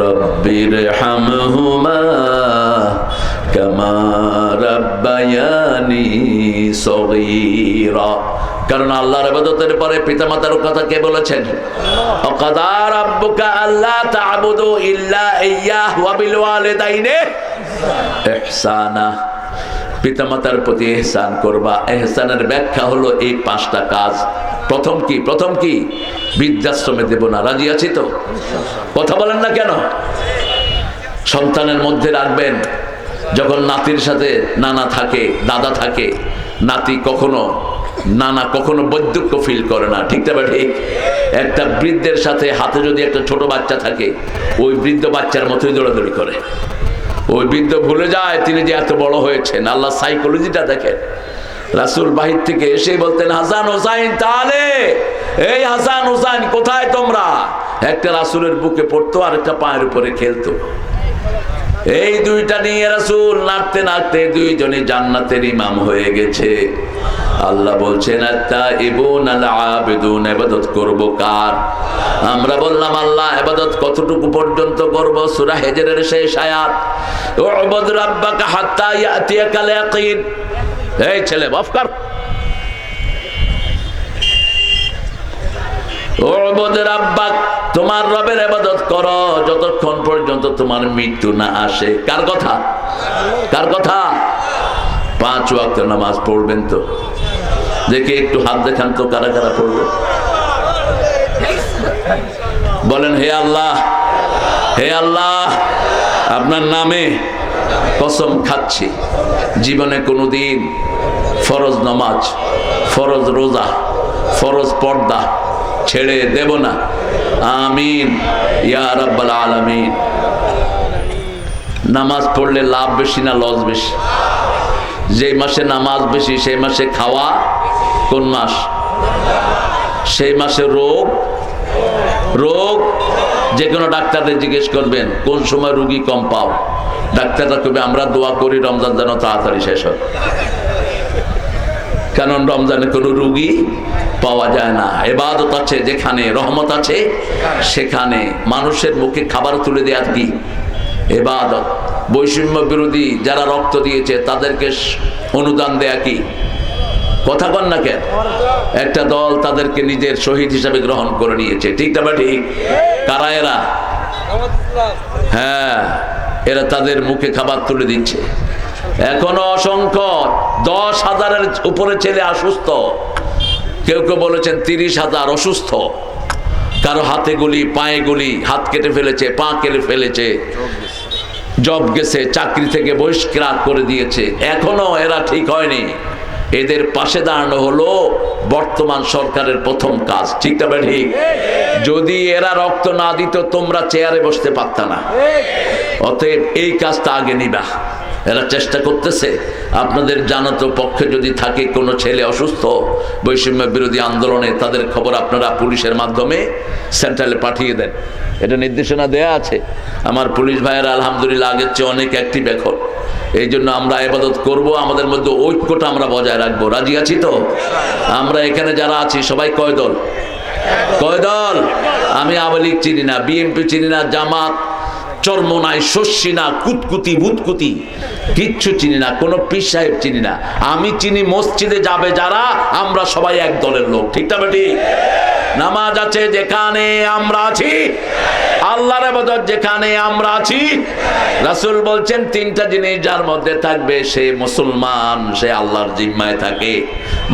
রব্বির হামহুমা কামা রাব্বায়ানি সগীরা। কারণ আল্লাহর ইবাদতের পরে পিতামাতার কথা কে বলেছেন? ওয়াকাদা রাব্বুকা আল্লা তা'বুদু ইল্লা ইয়্যাহু ওয়া বিল ওয়ালিদাইনি ইহসানা। পিতামাতার প্রতি ইহসান করবা। ইহসানের ব্যাখ্যা হলো এই 5টা কাজ। প্রথম কি? বৃদ্ধাশ্রমে দেব না। রাজি আছি তো? কথা বলেন না কেন? সন্তানের মধ্যে রাখবেন। যখন নাতির সাথে নানা থাকে, দাদা থাকে, নাতি নানা কখনো বৈদুক্য ফিল করে না, ঠিক না ঠিক? একটা বৃদ্ধের সাথে হাতে যদি একটা ছোট বাচ্চা থাকে, ওই বৃদ্ধ বাচ্চার মতোই দৌড়াদৌড়ি করে। ওই বৃদ্ধ ভুলে যায় তিনি যে এত বড় হয়েছেন। আল্লাহ সাইকোলজিটা দেখেন। রাসূল বাহির থেকে এসে বলতেন হাসান হোসাইন তাহলে, এই হাসান হোসাইন কোথায় তোমরা? একটা রাসূলের বুকে পড়তো আর একটা পায়ের উপরে খেলতো। এই দুইটা নিয়ে রাসূল নাচতে নাচতে দুইজনে জান্নাতের ইমাম হয়ে গেছে। আল্লাহ বলছেন আত-তাইবুন আল-আবিদুন, ইবাদত করব কার? আমরা বললাম আল্লাহ ইবাদত কতটুকু পর্যন্ত করব? সূরা হিজরের শেষ আয়াত, উ'বুদ রাব্বাকা হাত্তা ইয়াতিয়াকাল ইয়াকিন। এই ছেলে মাফ কর। উ'বুদ রাব্বাক, তোমার রবের ইবাদত করো যতক্ষণ পর্যন্ত তোমার মৃত্যু না আসে। কার কথা? কার কথা? 5 ওয়াক্ত নামাজ পড়বেন তো? দেখে একটু হাত দেখান তো, কারা কারা পড়বে? বলেন হে আল্লাহ, হে আল্লাহ, আপনার নামে কসম খাচ্ছি জীবনে কোনোদিন ফরজ নামাজ, ফরজ রোজা, ফরজ পর্দা ছেড়ে দেব না। আমিন ইয়া রাব্বাল আলামিন। নামাজ পড়লে লাভ বেশি না লস বেশি? যে মাসে নামাজ বেশি সেই মাসে খাওয়া কোন মাস? সেই মাসে রোগ যে কোনো ডাক্তারদের জিজ্ঞেস করবেন কোন সময় রুগী কম পাও, ডাক্তাররা কবে আমরা দোয়া করি রমজান যেন তাড়াতাড়ি শেষ হয়। কারণ রমজানে কোনো রুগী পাওয়া যায় না। ইবাদত আছে যেখানে, রহমত আছে সেখানে। মানুষের মুখে খাবার তুলে দেয়া কি ইবাদত? বৈষম্য বিরোধী যারা রক্ত দিয়েছে তাদেরকে অনুদান দেয়া কি? কথা বল না কেন? একটা দল তাদেরকে নিজের শহীদ হিসাবে গ্রহণ করে নিয়েছে, ঠিক না ঠিক? কারা এরা? হ্যাঁ, এরা তাদের মুখে খাবার তুলে দিচ্ছে। এখনো অসংখ্য 10,000-এর উপরে ছেলে অসুস্থ। কেউ কেউ বলেছেন 30,000 অসুস্থ। কারো হাতে গুলি, পায়ে গুলি, হাত কেটে ফেলেছে, পা কেটে ফেলেছে, জব গেছে, চাকরি থেকে বহিষ্কার করে দিয়েছে। এখনো এরা ঠিক হয়নি। এদের পাশে দাঁড়ানো হলো বর্তমান সরকারের প্রথম কাজ, ঠিক না ঠিক? যদি এরা রক্ত না দিত তোমরা চেয়ারে বসতে পারত না। অতএব এই কাজটা আগে নিবা। এরা চেষ্টা করতেছে। আপনাদের জানাতো পক্ষে যদি থাকে কোনো ছেলে অসুস্থ বৈষম্য বিরোধী আন্দোলনে, তাদের খবর আপনারা পুলিশের মাধ্যমে সেন্ট্রালে পাঠিয়ে দেন। এটা নির্দেশনা দেয়া আছে। আমার পুলিশ ভাইয়েরা আলহামদুলিল্লাহ আগের চেয়ে অনেক অ্যাক্টিভ এখন। এই জন্য আমরা ইবাদত করব, আমাদের মধ্যে ঐক্যটা আমরা বজায় রাখবো। রাজি আছি তো? আমরা এখানে যারা আছি সবাই কয় দল? কয় দল? আমি আওয়ামী লীগ চিনি না, বিএনপি চিনি না, জামাত, চরমনাই, শস্যি না, কুতকুতি বুতকুতি কিচ্ছু চিনি না, কোন পীর সাহেব চিনি না। আমি চিনি মসজিদে যাবে যারা, আমরা সবাই এক দলের লোক। ঠিক না বেটি? নামাজ আছে যেখানে আমরা আছি, আল্লাহর ইবাদত যেখানে আমরা আছি, রাসূল বলছেন তিনটা জিনিস যার মধ্যে থাকবে সে মুসলমান, সে আল্লাহর জিম্মায় থাকে।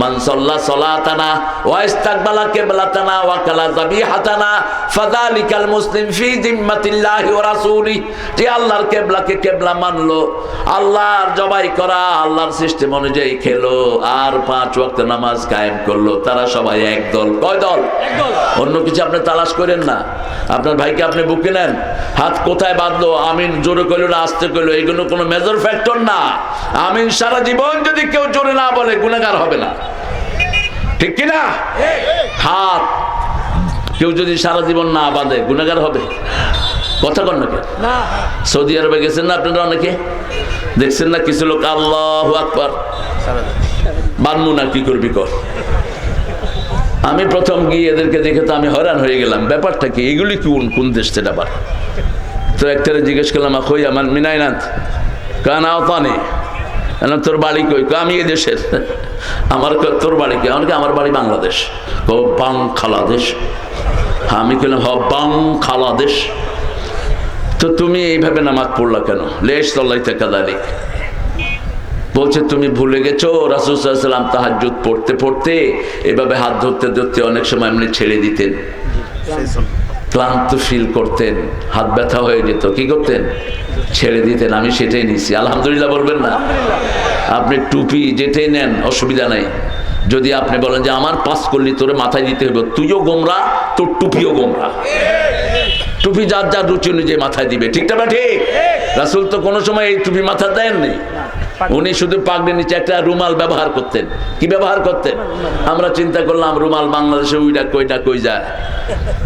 মান সাল্লা সালাতানা ওয়া ইস্তাকবালা কিবলাতানা ওয়া কালা যাবিহাতানা ফাযালিকাল মুসলিম ফি জিম্মাতিল্লাহি ওয়া রাসূলি। যে আল্লাহর কিবলাকে কিবলা মানলো, আল্লাহর জবাই করা, আল্লাহর সিস্টেম অনুযায়ী খেলো, আর 5 ওয়াক্ত নামাজ কায়েম করলো, তারা সবাই এক দল। কয় দল? অন্য কিছু আপনি তালাশ করেন না। আপনার ভাইকে আপনি বুকে নেন, হাত কোথায় বাঁধলো, আমিন জোরে কইলো না আস্তে কইলো, এগুলো কোনো মেজর ফ্যাক্টর না। আমিন সারা জীবন যদি কেউ জোরে না বলে গুনাহগার হবে না, ঠিক কি না? হাত কেউ যদি সারা জীবন না বাঁধে গুনাহগার হবে? কথা কন না কেন? সৌদি আরবে গেছেন না আপনারা অনেকে, দেখছেন না কিছু লোক আল্লাহু আকবার বানমু না, কি করবি কর। আমি প্রথম গিয়ে এদেরকে দেখে তো আমি হয়রান হয়ে গেলাম, ব্যাপারটা কি, এগুলি কোন দেশ থেকে আবার? তো একটারে জিজ্ঞেস করলাম, কই আমার মিনাইনাথ কান আওতানি, তোর বাড়ি কই? আমি এই দেশের। আমার তোর বাড়ি কি? আমার বাড়ি বাংলাদেশ। ও বাংলাদেশ? আমি কইলাম হ বাংলাদেশ। তো তুমি এইভাবে নামাজ পড়লা কেন? লেশ তল্লাইতে কাদালিক। বলছে তুমি ভুলে গেছো রাসূল সাল্লাল্লাহু আলাইহি ওয়াসাল্লাম তাহাজ্জুদ পড়তে পড়তে এভাবে হাত ধরতে ধরতে অনেক সময় এমনি ছেড়ে দিতেন, ক্লান্ত ফিল করতেন, হাত ব্যথা হয়ে যেত, কি করতেন? ছেড়ে দিতেন। আমি সেটাই নিছি। আলহামদুলিল্লাহ বলবেন না? আপনি টুপি যেটাই নেন অসুবিধা নাই। যদি আপনি বলেন যে আমার 5 কল্লি তোরে মাথায় দিতে হবে, তুইও গোমরা, তোর টুপিও গোমরা। টুপি যার যার রুচি অনুযায়ী মাথায় দিবে, ঠিক না? ঠিক। রাসূল তো কোনো সময় এই টুপি মাথা দেননি, উনি শুধু পাগড়ির নিচে একটা রুমাল ব্যবহার করতেন। কি ব্যবহার করতেন? আমরা চিন্তা করলাম রুমাল বাংলাদেশে উইডা কইটা কই যায়,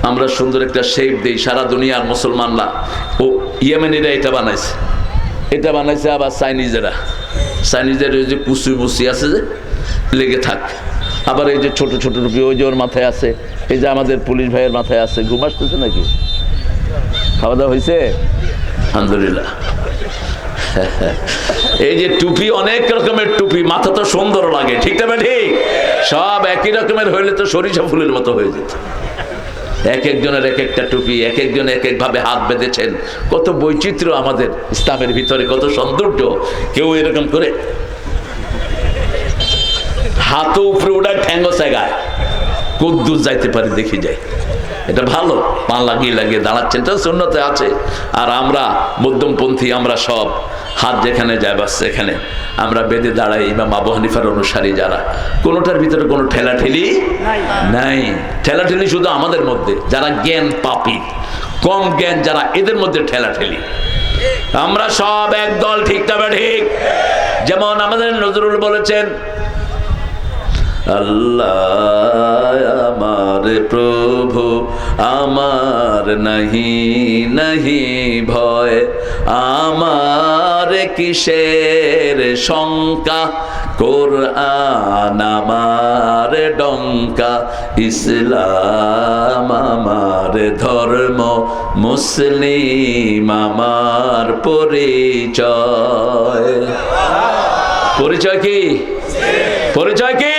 আমরা সুন্দর একটা শেপ দেই, সারা দুনিয়ার মুসলমানরা। ও ইয়েমেনিরা এটা বানাইছে, এটা বানাইছে আবার চাইনিজেরা। চাইনিজের ওই যে কুচি মুচি আছে যে লেগে থাক, আবার এই যে ছোট ছোট টুপি ওই যে ওর মাথায় আছে, এই যে আমাদের পুলিশ ভাইয়ের মাথায় আছে। ঘুম আসতেছে নাকি? খাওয়া দাওয়া হয়েছে? আলহামদুলিল্লাহ। এই যে টুপি, অনেক রকমের টুপি, মাথা তো সুন্দর লাগে, ঠিক না? ঠিক। সব একই রকমের হইলে তো সরিষা ফুলের মতো হয়ে যেত। এক একজনের এক একটা টুপি, এক একজন এক এক ভাবে হাত বেঁধেছেন। কত বৈচিত্র্য আমাদের ইসলামের ভিতরে, কত সৌন্দর্য। কেউ এরকম করে হাত উপরে ওঠায়, ঠ্যাঙ্গো জায়গায় কদ্দুর যাইতে পারে দেখি যায়। এটা ভালো, পা লাগিয়ে লাগিয়ে দাঁড়াচ্ছেন, এটা সুন্নতে আছে। আর আমরা মধ্যমপন্থী, আমরা সব হাত যেখানে যায় বাস সেখানে আমরা বেঁধে দাঁড়াই। ইমাম আবু হানিফার অনুসারী যারা, কোনোটার ভিতরে কোনো ঠেলাঠেলি নাই। ঠেলাঠেলি শুধু আমাদের মধ্যে, যারা জ্ঞান পাপী, কম জ্ঞান যারা, এদের মধ্যে ঠেলাঠেলি। আমরা সব এক দল, ঠিক না? ঠিক। যেমন আমাদের নজরুল বলেছেন, আল্লাহ আমার প্রভু আমার নাহি নাহি ভয়, আমার কিসের শঙ্কা, কোরআন আমার ডঙ্কা, ইসলাম আমার ধর্ম, মুসলিম আমার পরিচয়। পরিচয় কি? পরিচয় কি?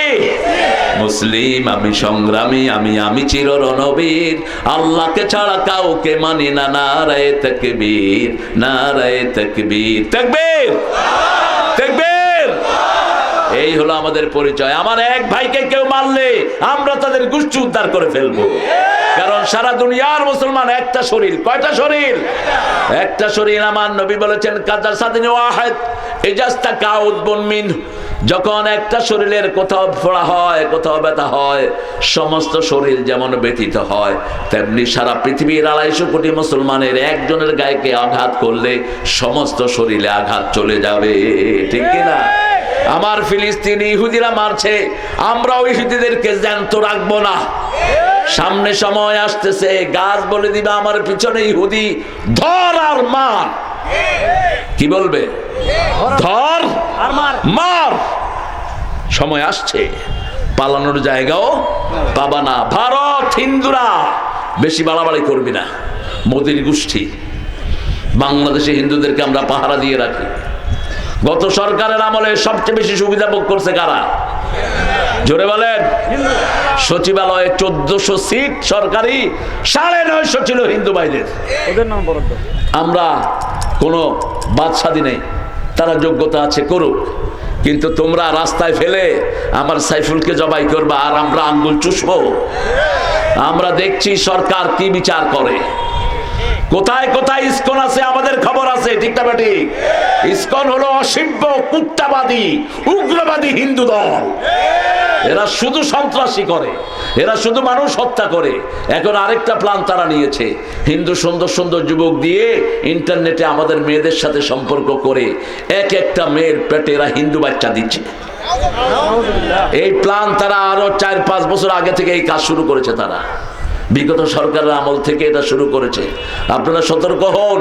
মুসলিম আমি, সংগ্রামী আমি, আমি চির রণবীর, আল্লাহকে ছাড়া কাউকে মানি না। নারায়ে তাকবীর, নারায়ে তাকবীর, তাকবীর, তাকবীর। এই হলো আমাদের পরিচয়। আমার এক ভাইকে কেউ মারলে আমরা তাদের গোষ্ঠী উদ্ধার করে ফেলবো, কারণ সারা দুনিয়ার মুসলমান একটা শরীর। কয়টা শরীর? একটা শরীর। আমার নবী বলেছেন, কাজা সাদিন ওয়াহিদ ইজাস্তা কাউদবুন মিন, যখন একটা শরীরের কোথাও ফোড়া হয়, কোথাও ব্যথা হয়, সমস্ত শরীর যেমন ব্যথিত হয়, তেমনি সারা পৃথিবীর 250 কোটি মুসলমানের একজনের গায়েকে আঘাত করলে সমস্ত শরীরে আঘাত চলে যাবে, ঠিক কিনা? আমার ফিলিস্তিনি ইহুদিরা মারছে, আমরা ওই ইহুদিদেরকে জ্যান্ত রাখবো না। সামনে সময় আসতেছে, গাছ বলে দিবে আমার পিছনে ইহুদি, ধর আর মার। কি বলবে? ধর আর মার। সময় আসছে, পালানোর জায়গাও পাবা না। ভারত হিন্দুরা বেশি বাড়াবাড়ি করবি না, মোদির গোষ্ঠী। বাংলাদেশে হিন্দুদেরকে আমরা পাহারা দিয়ে রাখি। গত সরকারের আমলে সবচেয়ে বেশি সুবিধা ভোগ করছে কারা? জোরে বলেন। সচিবালয়ে 1400 সিট সরকারি, 950 ছিল হিন্দু ভাইদের। আমরা কোনো বাদশাদি নেই, তারা যোগ্যতা আছে করুক, কিন্তু তোমরা রাস্তায় ফেলে আমার সাইফুলকে জবাই করবা আর আমরা আঙ্গুল চুষবো। আমরা দেখছি সরকার কি বিচার করে। কোথায় কোথায় ইসকন আছে আমাদের খবর আছে, ঠিক না ঠিক? ইসকন হলো অসভ্য, কুত্তাবাদী, উগ্রবাদী হিন্দু দল। এরা শুধু সন্ত্রাসী করে, এরা শুধু মানুষ হত্যা করে। এখন আরেকটা প্ল্যান তারা নিয়েছে, হিন্দু সুন্দর সুন্দর যুবক দিয়ে ইন্টারনেটে আমাদের মেয়েদের সাথে সম্পর্ক করে এক একটা মেয়ের পেটে এরা হিন্দু বাচ্চা দিচ্ছে। এই প্ল্যান তারা আরো 4-5 বছর আগে থেকে এই কাজ শুরু করেছে। তারা বিগত সরকারের আমল থেকে এটা শুরু করেছে। আপনারা সতর্ক হন,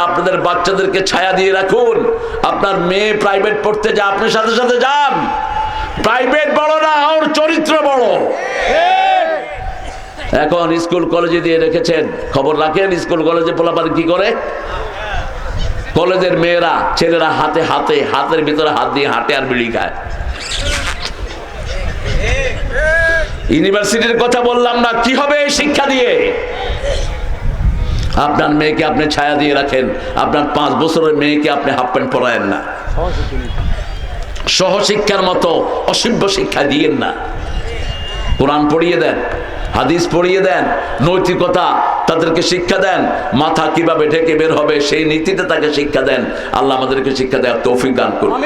আপনাদের বাচ্চাদেরকে ছায়া দিয়ে রাখুন। আপনার মেয়ে প্রাইভেট পড়তে যায়, আপনার সাথে সাথে যান। প্রাইভেট বড় না, ওর চরিত্র বড়। এখন স্কুল কলেজে দিয়ে রেখেছেন, খবর রাখেন স্কুল কলেজে পোলাপান কি করে। কলেজের মেয়েরা ছেলেরা হাতের ভিতরে হাত দিয়ে হাঁটে আর বিড়ি খায়। ইউনিভার্সিটির কথা বললাম না, কি হবে এই শিক্ষা দিয়ে? আপনার মেয়েকে আপনি ছায়া দিয়ে রাখেন, আপনার 5 বছরের মেয়েকে আপনি হাফ প্যান্ট পরায়েন না। সহশিক্ষার মতো অসভ্য শিক্ষা দিয়েন না। কোরআন পড়িয়ে দেন, হাদিস পড়িয়ে দেন, নৈতিকতা তাদেরকে শিক্ষা দেন, মাথা কিভাবে ঢেকে বের হবে সেই নীতিতে তাকে শিক্ষা দেন। আল্লাহ আমাদেরকে শিক্ষা দেওয়ার তৌফিক দান করুন।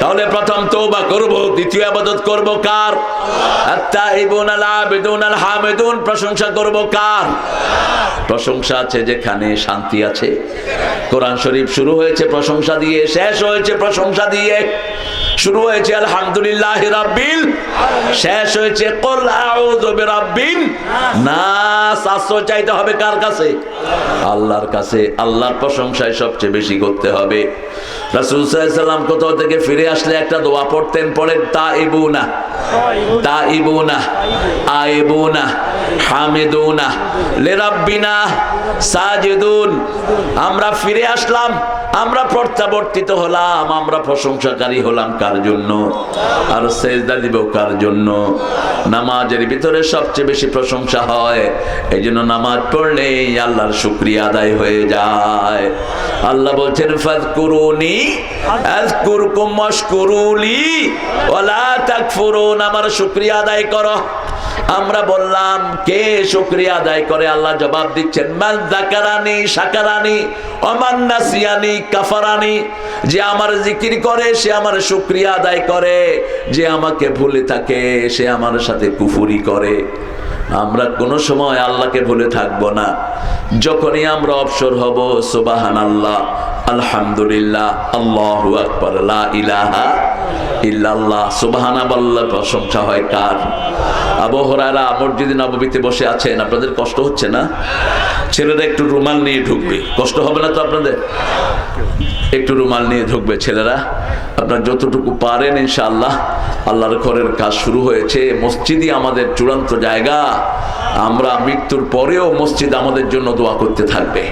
তাহলে প্রথম তওবা করব, দ্বিতীয় ইবাদত করব কার? আত-তাইবুন আল-আবিদুন আল-হামিদুন। প্রশংসা করব কার? প্রশংসা আছে যেখানে শান্তি আছে। কোরআন শরীফ শুরু হয়েছে প্রশংসা দিয়ে, শেষ হয়েছে প্রশংসা দিয়ে। শুরু হয়েছে আলহামদুলিল্লাহি রাব্বিল, শেষ হয়েছে কুল আউযু বিরাব্বিন নাস। আশ্রয় চাইতে হবে কার কাছে? আল্লাহর কাছে। আল্লাহর প্রশংসায় সবচেয়ে বেশি করতে হবে। রাসূল সাল্লাল্লাহু আলাইহি সাল্লাম কোথাও থেকে ফিরে আসলে একটা দোয়া পড়তেন, পড়েন তাইবুনা তাইবুনা আইবুনা হামিদুনা লিরাব্বিনা সাজিদুন। আমরা ফিরে আসলাম, আমরা প্রত্যাবর্তিত হলাম, আমরা প্রশংসাকারী হলাম কার জন্য? আর সেজদা দিব কার জন্য? নামাজের ভিতরে সবচেয়ে বেশি প্রশংসা হয়। এই জন্য নামাজ পড়লেই আল্লাহর শুকরিয়া আদায় হয়ে যায়। আল্লাহ বলছেন ফাযকুরুনি আযকুরকুম ওয়াশকুরুলি ওয়ালা তাকফুরুন। আমার শুকরিয়া আদায় করো। আমরা বললাম কে শুকরিয়া আদায় করে? আল্লাহ জবাব দিচ্ছেন মান যাকারানি শাকারানি ওয়া মান নাসিয়ানি কাফারানি। যে আমার জিকির করে সে আমার শুকরিয়া আদায় করে, যে আমাকে ভুলে থাকে সে আমার সাথে কুফরি করে। আমরা কোনো সময় আল্লাহকে ভুলে থাকবো না। যখনই আমরা অবসর হব সুবহানাল্লাহ, আলহামদুলিল্লাহ, আল্লাহু আকবার, লা ইলাহা ইল্লাল্লাহ, সুবহানাল্লাহ। প্রশংসা হয় কার? আবু হুরায়রা মসজিদে নববীতে বসে আছেন, আপনাদের কষ্ট হচ্ছে না? ছেলেরা একটু রুমাল নিয়ে ঢুকবে, কষ্ট হবে না তো আপনাদের? একটু রুমাল নিয়ে ঢুকবে ছেলেরা, আপনার যতটুকু পারেন ইনশাআল্লাহ। আল্লাহর ঘরের কাজ শুরু হয়েছে। মসজিদই আমাদের চূড়ান্ত জায়গা। আমরা মৃত্যুর পরেও মসজিদ আমাদের জন্য দোয়া করতে থাকবে।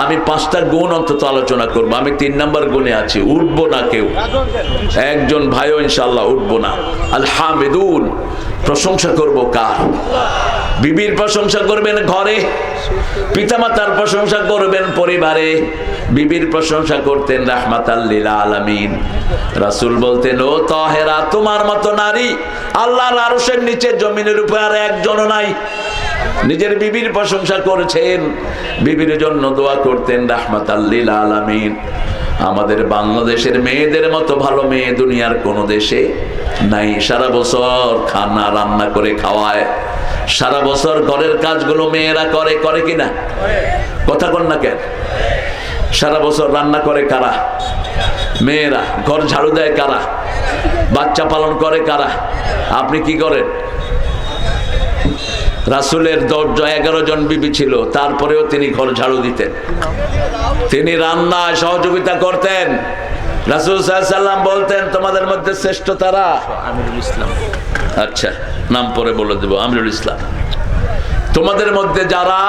আমি 5টা গুণ অন্তত আলোচনা করবো। আমি 3 নাম্বার গুণে আছি, উঠবো না কেউ, একজন ভাইও ইনশাআল্লাহ উঠবো না। আল হামিদুন, প্রশংসা করব কার? বিবির প্রশংসা করবেন ঘরে, পিতামাতার প্রশংসা করবেন পরিবারে। বিবির প্রশংসা করতেন রাহমাতাল লিল আলামিন। রাসূল বলতেন ও তাহেরা, তোমার মতো নারী আল্লাহর আরশের নিচে জমিনের উপরে আর একজনও নাই। নিজের বিবির প্রশংসা করেছেন, বিবির জন্য দোয়া করতেন রাহমাতাল লিল আলামিন। আমাদের বাংলাদেশের মেয়েদের মতো ভালো মেয়ে দুনিয়ার কোন দেশে নাই। সারা বছর খানা রান্না করে খাওয়ায়, সারা বছর ঘরের কাজগুলো মেয়েরা করে, করে কিনা? কথা কন না কেন? সারা বছর রান্না করে কারা? মেয়েরা। ঘর ঝাড়ু দেয় কারা? বাচ্চা পালন করে কারা? আপনি কি করেন? রাসূলের 11 জন বিবি ছিল, তারপরেও তিনি ঘর ঝাড়ু দিতেন, তিনি রান্নায় সহযোগিতা করতেন। রাসূল সাল্লাল্লাহু আলাইহি ওয়াসাল্লাম বলতেন তোমাদের মধ্যে শ্রেষ্ঠ তারা আচ্ছা, নাম পরে বলে দেবো, আমিরুল ইসলাম। তোমাদের মধ্যে যারা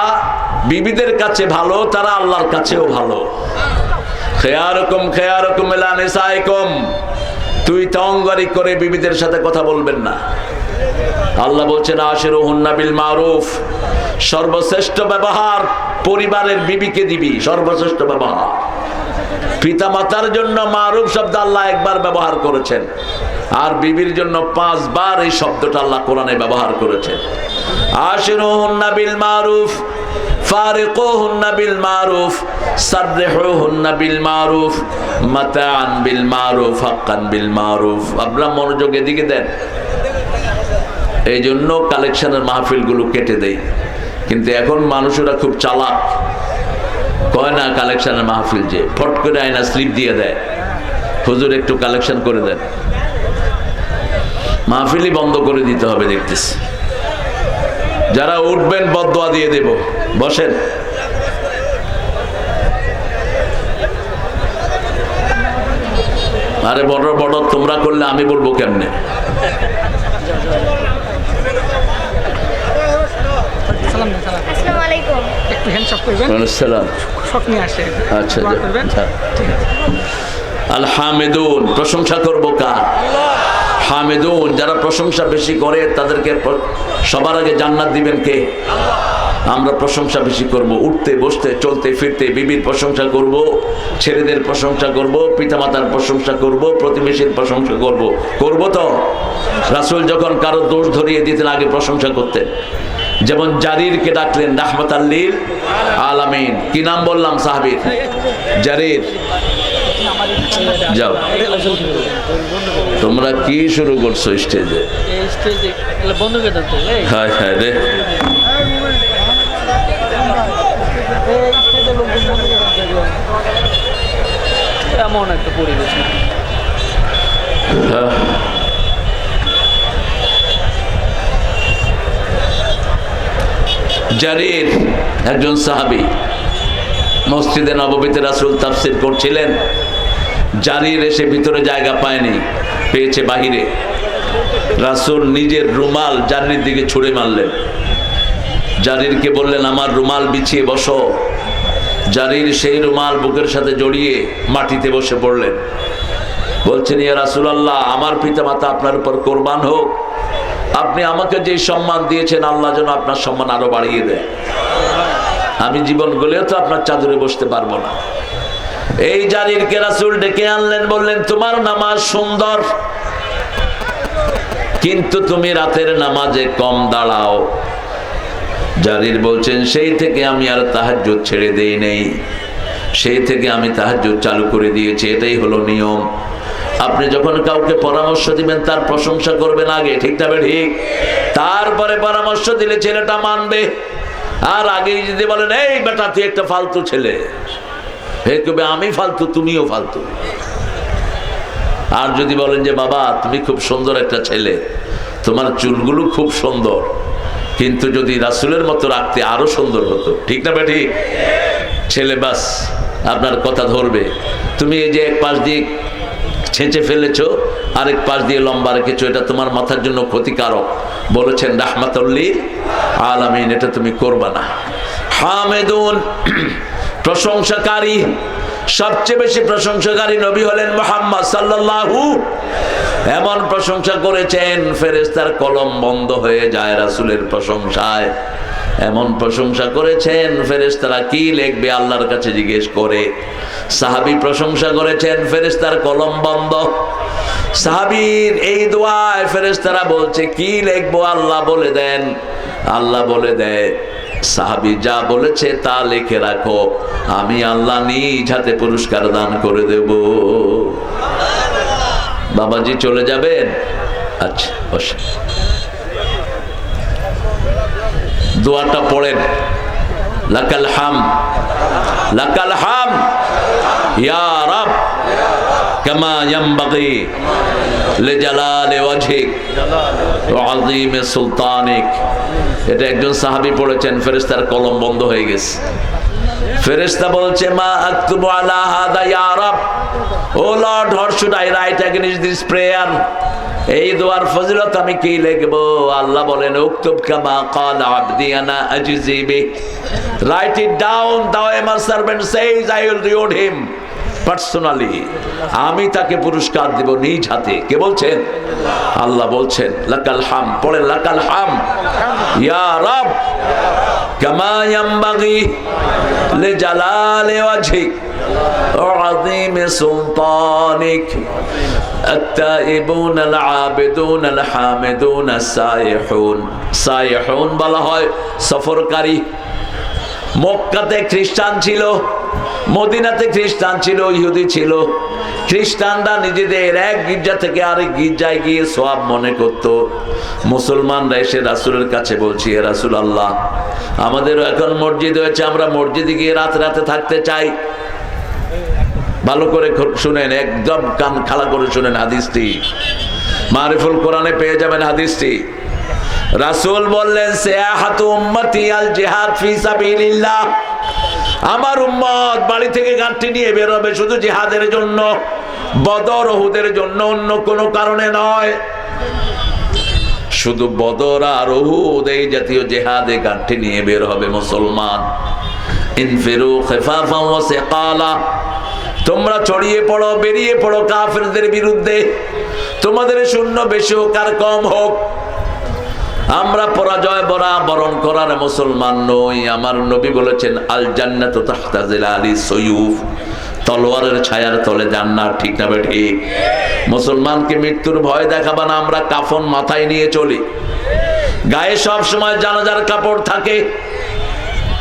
বিবিদের কাছে ভালো তারা আল্লাহর কাছেও ভালো। খেয়ারকুম খেয়ারকুম ইলা নিসাইকুম, তুই তঙ্গারি করে বিবিদের সাথে কথা বলবেন না। আল্লাহ বলছেন আশিরুহুন্না বিল মারুফ, সর্বশ্রেষ্ঠ ব্যবহার পরিবারের বিবিকে দিবি, সর্বশ্রেষ্ঠ ব্যবহার। পিতা মাতার জন্য মারুফ শব্দ আল্লাহ একবার ব্যবহার করেছেন, আর বিবির জন্য 5 বার এই শব্দটা আল্লাহ কোরআনে ব্যবহার করেছেন। আশিরুহুন্না বিল মারুফ, ফারিকুহুন্না বিল মারুফ, সাররিহুহুন্না বিল মারুফ, মাতাআন বিল মারুফ, হাক্কান বিল মারুফ। আপনারা মনোযোগ এদিকে দেন। এই জন্য কালেকশনের মাহফিলগুলো কেটে দেয়, কিন্তু এখন মানুষেরা খুব চালাক, কয় না কালেকশনের মাহফিল, যে ফট করে আয়না স্লিপ দিয়ে দেয়, হুজুর একটু কালেকশন করে দেন। মাহফিলই বন্ধ করে দিতে হবে দেখতেছি। যারা উঠবেন বদদোয়া দিয়ে দেব, বসেন। আরে বড় বড় তোমরা করলে আমি বলবো কেমনে? আসসালামু আলাইকুম। একটু হ্যান্ডশক করবেন। আসসালাম। শক নিয়ে আসে। আচ্ছা, দোয়া করবেন। ঠিক আছে। আল হামিদুন, প্রশংসা করবো কার? হামিদুন, যারা প্রশংসা বেশি করে তাদেরকে সবার আগে জান্নাত দিবেন কে? আমরা প্রশংসা বেশি করব, উঠতে বসতে চলতে ফিরতে বিবির প্রশংসা করব, ছেলেদের প্রশংসা করব, পিতামাতার প্রশংসা করব, প্রতিবেশীর প্রশংসা করব। করব তো? রাসূল যখন কারো দোষ ধরিয়ে দিতেন আগে প্রশংসা করতেন। যেমন জারিরকে ডাকলেন রাহমাতাল লিল আলামিন। কি নাম বললাম সাহাবীর? জারির। যাও, তোমরা কি শুরু করছো স্টেজে? হ্যাঁ হ্যাঁ রে, এমন একটা পরিবেশ। জারির একজন সাহাবী, মসজিদে নববীতে রাসূল তাফসীর করছিলেন। জারির এসে ভিতরে জায়গা পায়নি, পেয়েছে বাহিরে। রাসূল নিজের রুমাল জারির দিকে ছুঁড়ে মারলেন। জারিরকে বললেন আমার রুমাল বিছিয়ে বসো। জারির সেই রুমাল বুকের সাথে জড়িয়ে মাটিতে বসে পড়লেন। বলছেন ইয়া রাসূলুল্লাহ, আমার পিতামাতা আপনার উপর কোরবান হোক, আপনি আমাকে যে সম্মান দিয়েছেন আল্লাহ যেন আপনার সম্মান আরো বাড়িয়ে দেয়। আমি জীবন গলেও তো আপনার চাদরে বসতে পারবো না। এই জারিরকে রাসূল ডেকে আনলেন, বললেন তোমার নামাজ সুন্দর, কিন্তু তুমি রাতের নামাজে কম দাঁড়াও। জারির বলছেন সেই থেকে আমি আর তাহাজ্জুদ ছেড়ে দেই নেই, সেই থেকে আমি তাহাজ্জুদ চালু করে দিয়েছি, এটাই হলো নিয়ম। আপনি যখন কাউকে পরামর্শ দিবেন তার প্রশংসা করবেন আগে, ঠিক না ঠিক? তারপরে পরামর্শ দিলে ছেলেটা মানবে। আর আগে যদি বলেন এই বেটা তুই একটা ফালতু ছেলে, হে কবে আমি ফালতু তুমিও ফালতু। আর যদি বলেন যে বাবা তুমি খুব সুন্দর একটা ছেলে, তোমার চুলগুলো খুব সুন্দর, কিন্তু যদি রাসূলের মতো রাখতে আরো সুন্দর হতো, ঠিক না বেটি? ছেলে বাস আপনার কথা ধরবে। তুমি এই যে এক পাশ দিয়ে ছেঁচে ফেলেছো, আরেক পাশ দিয়ে লম্বা রেখেছো, এটা তোমার মাথার জন্য ক্ষতিকারক। বলেছেন রাহমাতুল লিল আলামিন, এটা তুমি করবা না। হামিদুন, প্রশংসাকারী, সবচেয়ে বেশি প্রশংসাকারী নবী হলেন মুহাম্মদ সাল্লাল্লাহু। এমন প্রশংসা করেছেন ফেরেশতার কলম বন্ধ হয়ে যায় রাসূলের প্রশংসায়। এমন প্রশংসা করেছেন ফেরেশতারা কি লিখবে আল্লাহর কাছে জিজ্ঞেস করে। সাহাবী প্রশংসা করেছেন, ফেরেশতার কলম বন্ধ। সাহাবীর এই দোয়ায় ফেরেশতারা বলছে কি লিখবো আল্লাহ বলে দেন। আল্লাহ বলে দেয় সাহাবী যা বলেছে তা লিখে রাখো, আমি আল্লাহ নিজ হাতে পুরস্কার দান করে দেব। বাবাজি চলে যাবেন? আচ্ছা বসে দোয়াটা পড়েন। লাকাল হামদ, লাকাল হামদ ইয়া রাব কামা ইয়ানবাগি লিজালালি ওয়াজহিক ওয়া আযীমি সুলতানিক। এটা একজন সাহাবী পড়েছেন, ফেরেশতার কলম বন্ধ হয়ে গেছে। ফেরেশতা বলছে মা আকতুবু আলা হাদা ইয়া রাব, ও Lord, how should I write against this prayer? এই দোয়ার ফজিলত আমি কি লিখব? আল্লাহ বলেন উকতুব কামা ক্বালা আবদি আনা আজজি বি, রাইট ইট ডাউন, দাও আমার servant says I will reward him personally, আমি তাকে পুরস্কার দেব নিজ হাতে। কে বলছেন? আল্লাহ বলছেন লাকাল হাম, পড়েন লাকাল হাম ইয়া রাব কামা ইয়ামবাগি লিজালালি ওয়াজহিক ওয়া আযীমি সুলতানিক التائبون العابدون الحامدون السائحون। সাইহুন বলা হয় সফরকারী। মক্কাতে খ্রিস্টান ছিল, মদিনাতে খ্রিস্টান ছিল, ইহুদি ছিল। খ্রিস্টানরা নিজেদের এক গির্জা থেকে আরেক গির্জায় গিয়ে সওয়াব মনে করত। মুসলমানরা এসে রাসূলের কাছে বলছি, হে রাসূল আল্লাহ, আমাদেরও এখন মসজিদ হয়েছে, আমরা মসজিদে গিয়ে রাতে রাতে থাকতে চাই। ভালো করে শুনেন, একদম কান খাড়া করে শুনেন হাদিসটি, মারিফুল কোরআনে পেয়ে যাবেন হাদিসটি। রাসূল বললেন সিয়াহাতু উম্মতি আল জিহাদ ফি সাবিলিল্লাহ, আমার উম্মত বাড়ি থেকে গাঁটটি নিয়ে বের হবে শুধু জিহাদের জন্য, বদর উহুদের জন্য, অন্য কোনো কারণে নয়। শুধু বদর আর উহুদ এই জাতীয় জিহাদে গাঁটটি নিয়ে বের হবে মুসলমান। ইনফিরু খিফাফান ওয়া সিকালা, তোমরা ছড়িয়ে পড়ো, বেরিয়ে পড়ো কাফেরদের বিরুদ্ধে, তোমাদের শূন্য বেশি হোক আর কম হোক, আমরা পরাজয় বরণ করার মুসলমান নই। আমার নবী বলেছেন আল জান্নাতু তাহতা জিলালি সুয়ুফ, তলোয়ারের ছায়ার তলে জান্নাত। ঠিক না ঠিক? মুসলমানকে মৃত্যুর ভয় দেখাবা না, আমরা কাফন মাথায় নিয়ে চলি, গায়ে সব সময় জানাজার কাপড় থাকে।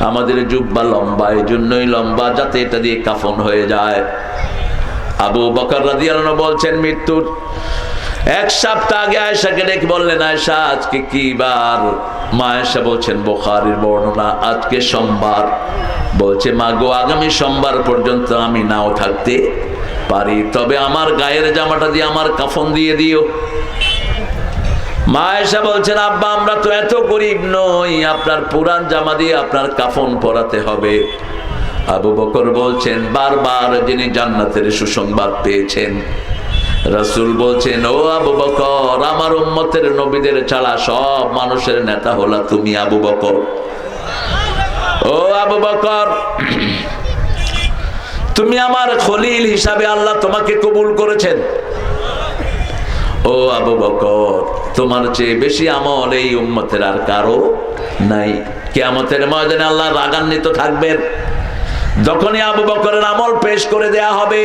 আমাদের জুব্বা লম্বা, এই জন্যই লম্বা যাতে এটা দিয়ে কাফন হয়ে যায়। আবু বকর রাদিয়াল্লাহু আনহু বলছেন মৃত্যুর এক সপ্তাহ আগে আয়েশাকে ডেকে বললেন, আয়েশা আজকে কি বার? মা আয়েশা বলছেন বুখারীর বর্ণনা, আজকে সোমবার। বলছে মা গো, আগামী সোমবার পর্যন্ত আমি নাও থাকতে পারি, তবে আমার গায়ের জামাটা দিয়ে আমার কাফন দিয়ে দিও। মা আয়েশা বলছেন আব্বা, আমরা তো এত গরিব নই, আপনার পুরান জামা দিয়ে আপনার কাফন পরাতে হবে। আবু বকর বলছেন বারবার যিনি জান্নাতের সুসংবাদ পেয়েছেন, রাসূল বলছেন ও আবু বকর, আমার উম্মতের নবীদের ছাড়া সব মানুষের নেতা হলা তুমি আবু বকর। ও আবু বকর, তুমি আমার খলিল হিসাবে আল্লাহ তোমাকে কবুল করেছেন। ও আবু বকর, তোমার চেয়ে বেশি আমল এই উম্মতের আর কারো নাই। কিয়ামতের ময়দানে আল্লাহ রাগান্বিত থাকবেন, যখনই আবু বকরের আমল পেশ করে দেয়া হবে,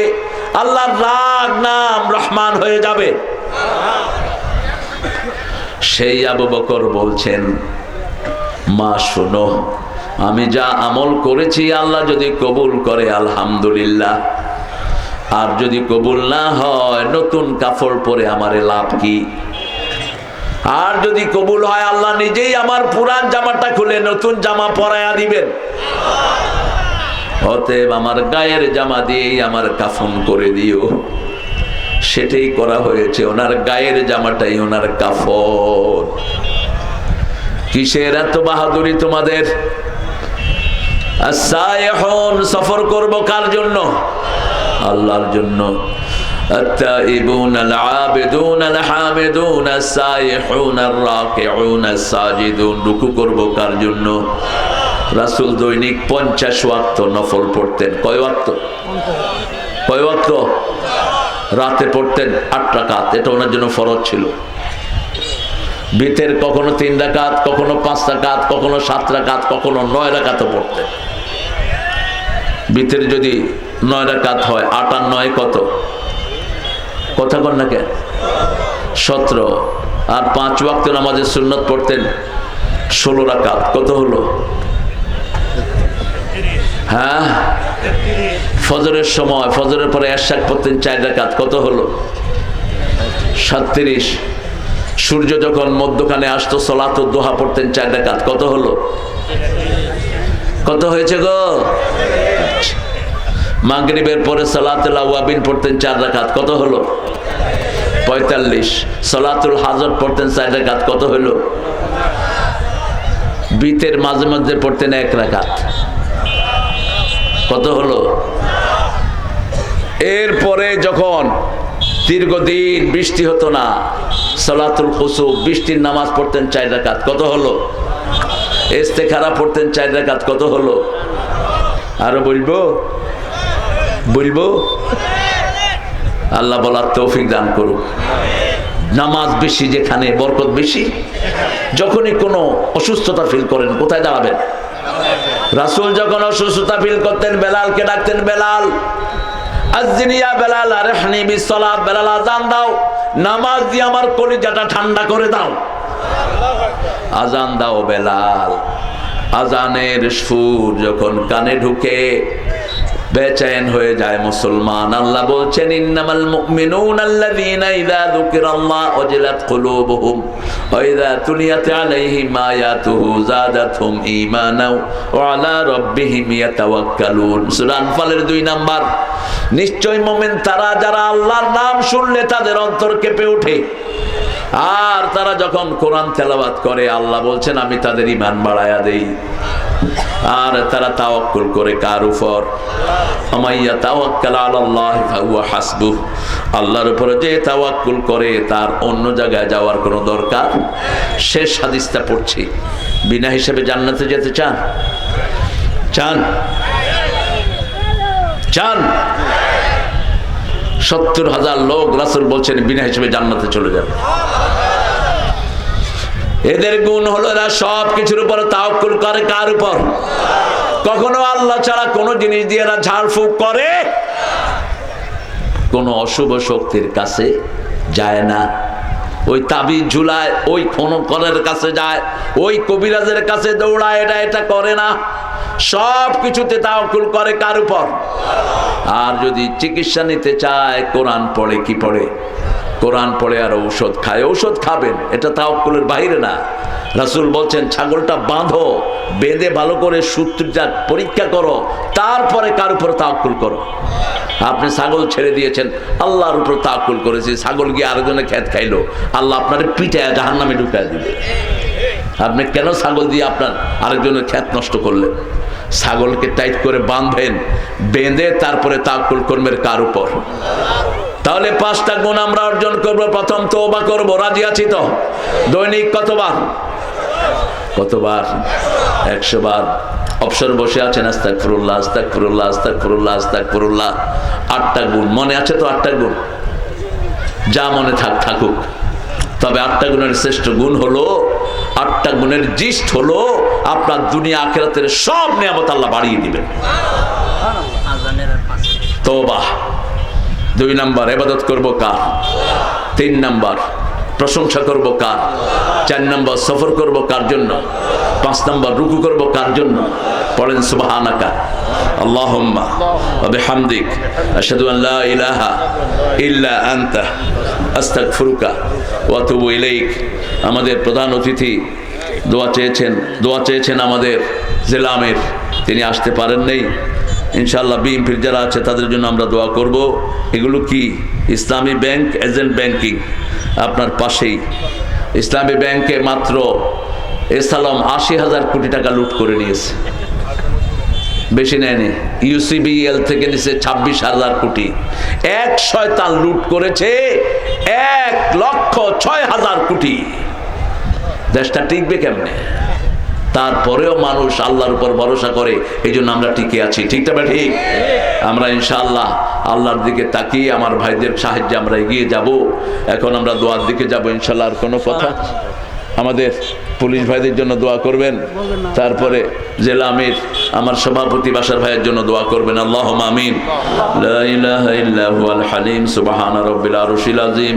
আল্লাহর রাগ নাম রহমান হয়ে যাবে। সেই আবু বকর বলছেন মা শোনো, আমি যা আমল করেছি আল্লাহ যদি কবুল করে আলহামদুলিল্লাহ, আর যদি কবুল না হয় নতুন কাপড় পরে আমারে লাভ কি? আর যদি কবুল হয় আল্লাহ নিজেই আমার পুরান জামাটা খুলে নতুন জামা পরায়া দিবেন। অতএব আমার গায়ের জামা দিয়েই আমার কাফন করে দিও। সেটাই করা হয়েছে, ওনার গায়ের জামাটাই ওনার কাফন। কিসের এত বাহাদুরি তোমাদের? আস-সাইহুন, সফর করব কার জন্য? আল্লাহর জন্য। التائبون العابدون الحامدون السائحون الراكعون الساجدون, রুকু করব কার জন্য? রাসূল দৈনিক 50 ওয়াক্ত নফল পড়তেন। কয় ওয়াক্ত? কয় ওয়াক্ত? রাতে পড়তেন 8 রাকাত, এটা ওনার জন্য ফরজ ছিল। বিতের কখনো 3 রাকাত, কখনো 5 রাকাত, কখনো 7 রাকাত, কখনো 9 রাকাতও পড়তেন। বিতের যদি 9 রাকাত হয়, 8 আর 9 কত? কথা কন না কেন? 17। আর 5 ওয়াক্ত নামাজের সুন্নত পড়তেন 16 রাকাত। কত হলো? হ্যাঁ, ফজরের সময়, ফজরের পরে এশাক পড়তেন 4 রাকাত। কত হলো? 37। সূর্য যখন মধ্যখানে আসতো সালাতুদ দুহা পড়তেন 4 রাকাত। কত হলো? কত হয়েছে গো? মাগরিবের পরে সালাতুল আওয়াবিন পড়তেন 4 রাকাত। কত হলো? 45। সালাতুল হাজত পড়তেন 4 রাকাত। কত হলো? বিতের মাঝে মাঝে পড়তেন 1 রাকাত। কত হলো? এরপরে যখন দীর্ঘদিন বৃষ্টি হতো না, সালাতুল কুসুফ, বৃষ্টির নামাজ পড়তেন 4 রাকাত, কত হলো? ইস্তেখারা পড়তেন 4 রাকাত, কত হলো? আরো বলবো? আল্লাহ বলার তৌফিক দান করুক। নামাজ বেশি যেখানে বরকত বেশি। যখনই কোনো অসুস্থতা ফিল করেন কোথায় দাঁড়াবেন? রাসূল যখন অসুস্থতা ফিল করতেন বেলালকে ডাকতেন, বেলাল আযজিনিয়া বেলাল আরহনি বিসসালাত, বেলাল আযান দাও, নামাজ দিয়ে আমার কলিজাটা ঠান্ডা করে দাও। আযান দাও বেলাল। আযানের সুর যখন কানে ঢুকে বেচैन হয়ে যায় মুসলমান। আল্লাহ বলছেন ইন্নামাল মুমিনুনা আল্লাযীনা ইযা যুকিরাল্লাহু ওয়াজিলাত কুলুবুহুম ওয়া ইযা তুলিয়াত আলাইহিম আয়াতুহু যাদাতহুম ঈমানা ওয়া আলা রাব্বিহিম ইয়াতাওয়াক্কালুন। সূরা আনফালের 2 নাম্বার। নিশ্চয় মুমিন তারা যারা আল্লাহর নাম শুনলে তাদের অন্তর কেঁপে ওঠে, আর তারা যখন কোরআন তেলাওয়াত করে আল্লাহ বলছেন আমি তাদের ঈমান বাড়ায়া দেই। আর তারা তাওয়াক্কুল করে কার উপর? আমাইয়া তাওয়াক্কাল আলাল্লাহ ফাহুয়া হাসবুহ। আল্লাহর উপরে যে তাওয়াক্কুল করে তার অন্য জায়গায় যাওয়ার কোনো দরকার। শেষ হাদিসটা পড়ছি। বিনা হিসাবে জান্নাতে যেতে চান? চান? 70,000 লোক রাসূল বলছেন বিনা হিসাবে জান্নাতে চলে যাবে। এদের গুণ হলো এরা সব কিছুর উপর তাওয়াক্কুল করে কার উপর? কখনো আল্লাহ ছাড়া কোন জিনিস দিয়ে এরা ঝাড়ফুঁক করে, কোন অশুভ শক্তির কাছে যায় না। ওই তাবিজ ঝুলায়, ওই খনকরের কাছে যায়, ওই কবিরাজের কাছে দৌড়ায়, এটা করে না। সব কিছুতে তাওয়াক্কুল করে কার উপর? আর যদি চিকিৎসা নিতে চায় কোরআন পড়ে। কি পড়ে? কোরআন পড়ে আর ঔষধ খায়। ঔষধ খাবেন, এটা তাওয়াক্কুলের বাইরে না। রাসূল বলছেন ছাগলটা বাঁধো, বেঁধে ভালো করে সূত্রটা পরীক্ষা করো, তারপরে কার উপর তাওয়াক্কুল করো। আপনি ছাগল ছেড়ে দিয়েছেন, আল্লাহর উপর তাওয়াক্কুল করেছি, ছাগল গিয়ে আরেকজনের খেত খাইলো, আল্লাহ আপনার পিঠায় জাহান্নামে ঢুকায় দিবে। আপনি কেন ছাগল দিয়ে আপনার আরেকজনের খেত নষ্ট করলেন? ছাগলকে টাইট করে বাঁধবেন, বেঁধে তারপরে তাওয়াক্কুল করবেন কার উপর? তাহলে 5টা গুণ আমরা অর্জন করব। প্রথম, তওবা করব। রাজি আছি তো? দৈনিক কতবার? 100 বার। অবসর বসে আছেন, আস্তাগফিরুল্লাহ আস্তাগফিরুল্লাহ আস্তাগফিরুল্লাহ আস্তাগফিরুল্লাহ। 8টা গুণ মনে আছে তো? 8টা গুণ যা মনে থাকুক। তবে 8টা গুণের শ্রেষ্ঠ গুণ হলো, 8টা গুণের জিস্ট হলো আপনার দুনিয়া আখিরাতের সব নিয়ামত আল্লাহ বাড়িয়ে দিবেন। তওবা। 2 নাম্বার, ইবাদত করব কার? 3 নাম্বার, প্রশংসা করব কার? 4 নাম্বার, সফর করব কার জন্য? 5 নাম্বার, রুকু করব কার জন্য? পড়েন সুবহানাকা আল্লাহুম্মা ওয়া বিহামদিক আশহাদু আন লা ইলাহা ইল্লা আনতা আস্তাগফিরুকা ওয়া আতুবু ইলাইক। আমাদের প্রধান অতিথি দোয়া চেয়েছেন আমাদের জেলা আমির, তিনি আসতে পারেন নাই। ইনশাআল্লাহ বিএনপির যারা আছে তাদের জন্য আমরা দোয়া করব। এগুলো কি? ইসলামী ব্যাংক এজেন্ট ব্যাংকিং আপনার পাশেই। ইসলামী ব্যাংকে মাত্র এসালাম 80,000 কোটি টাকা লুট করে নিয়েছে। বেশি নেয়নি। ইউসিবিএল থেকে নিছে 26,000 কোটি। এক শয়তান লুট করেছে 1,06,000 কোটি। দেশটা টিকবে কেমনে? তারপরেও মানুষ আল্লাহর উপর ভরসা করে, এই জন্য আমরা টিকে আছি। ঠিক না ঠিক? আমরা ইনশাআল্লাহ আল্লাহর দিকে তাকিয়ে আমার ভাইদের সাহায্যে আমরা এগিয়ে যাব। এখন আমরা দোয়ার দিকে যাব ইনশাআল্লাহ। আর কোনো কথা? আমাদের পুলিশ ভাইদের জন্য দোয়া করবেন, তারপরে জেলা আমির আমার সভাপতি বাসার ভাইয়ের জন্য দোয়া করবেন। আল্লাহুম্মা আমিন। লা ইলাহা ইল্লা হুয়াল হালিম সুবহানা রাব্বিল আরশিল আযীম।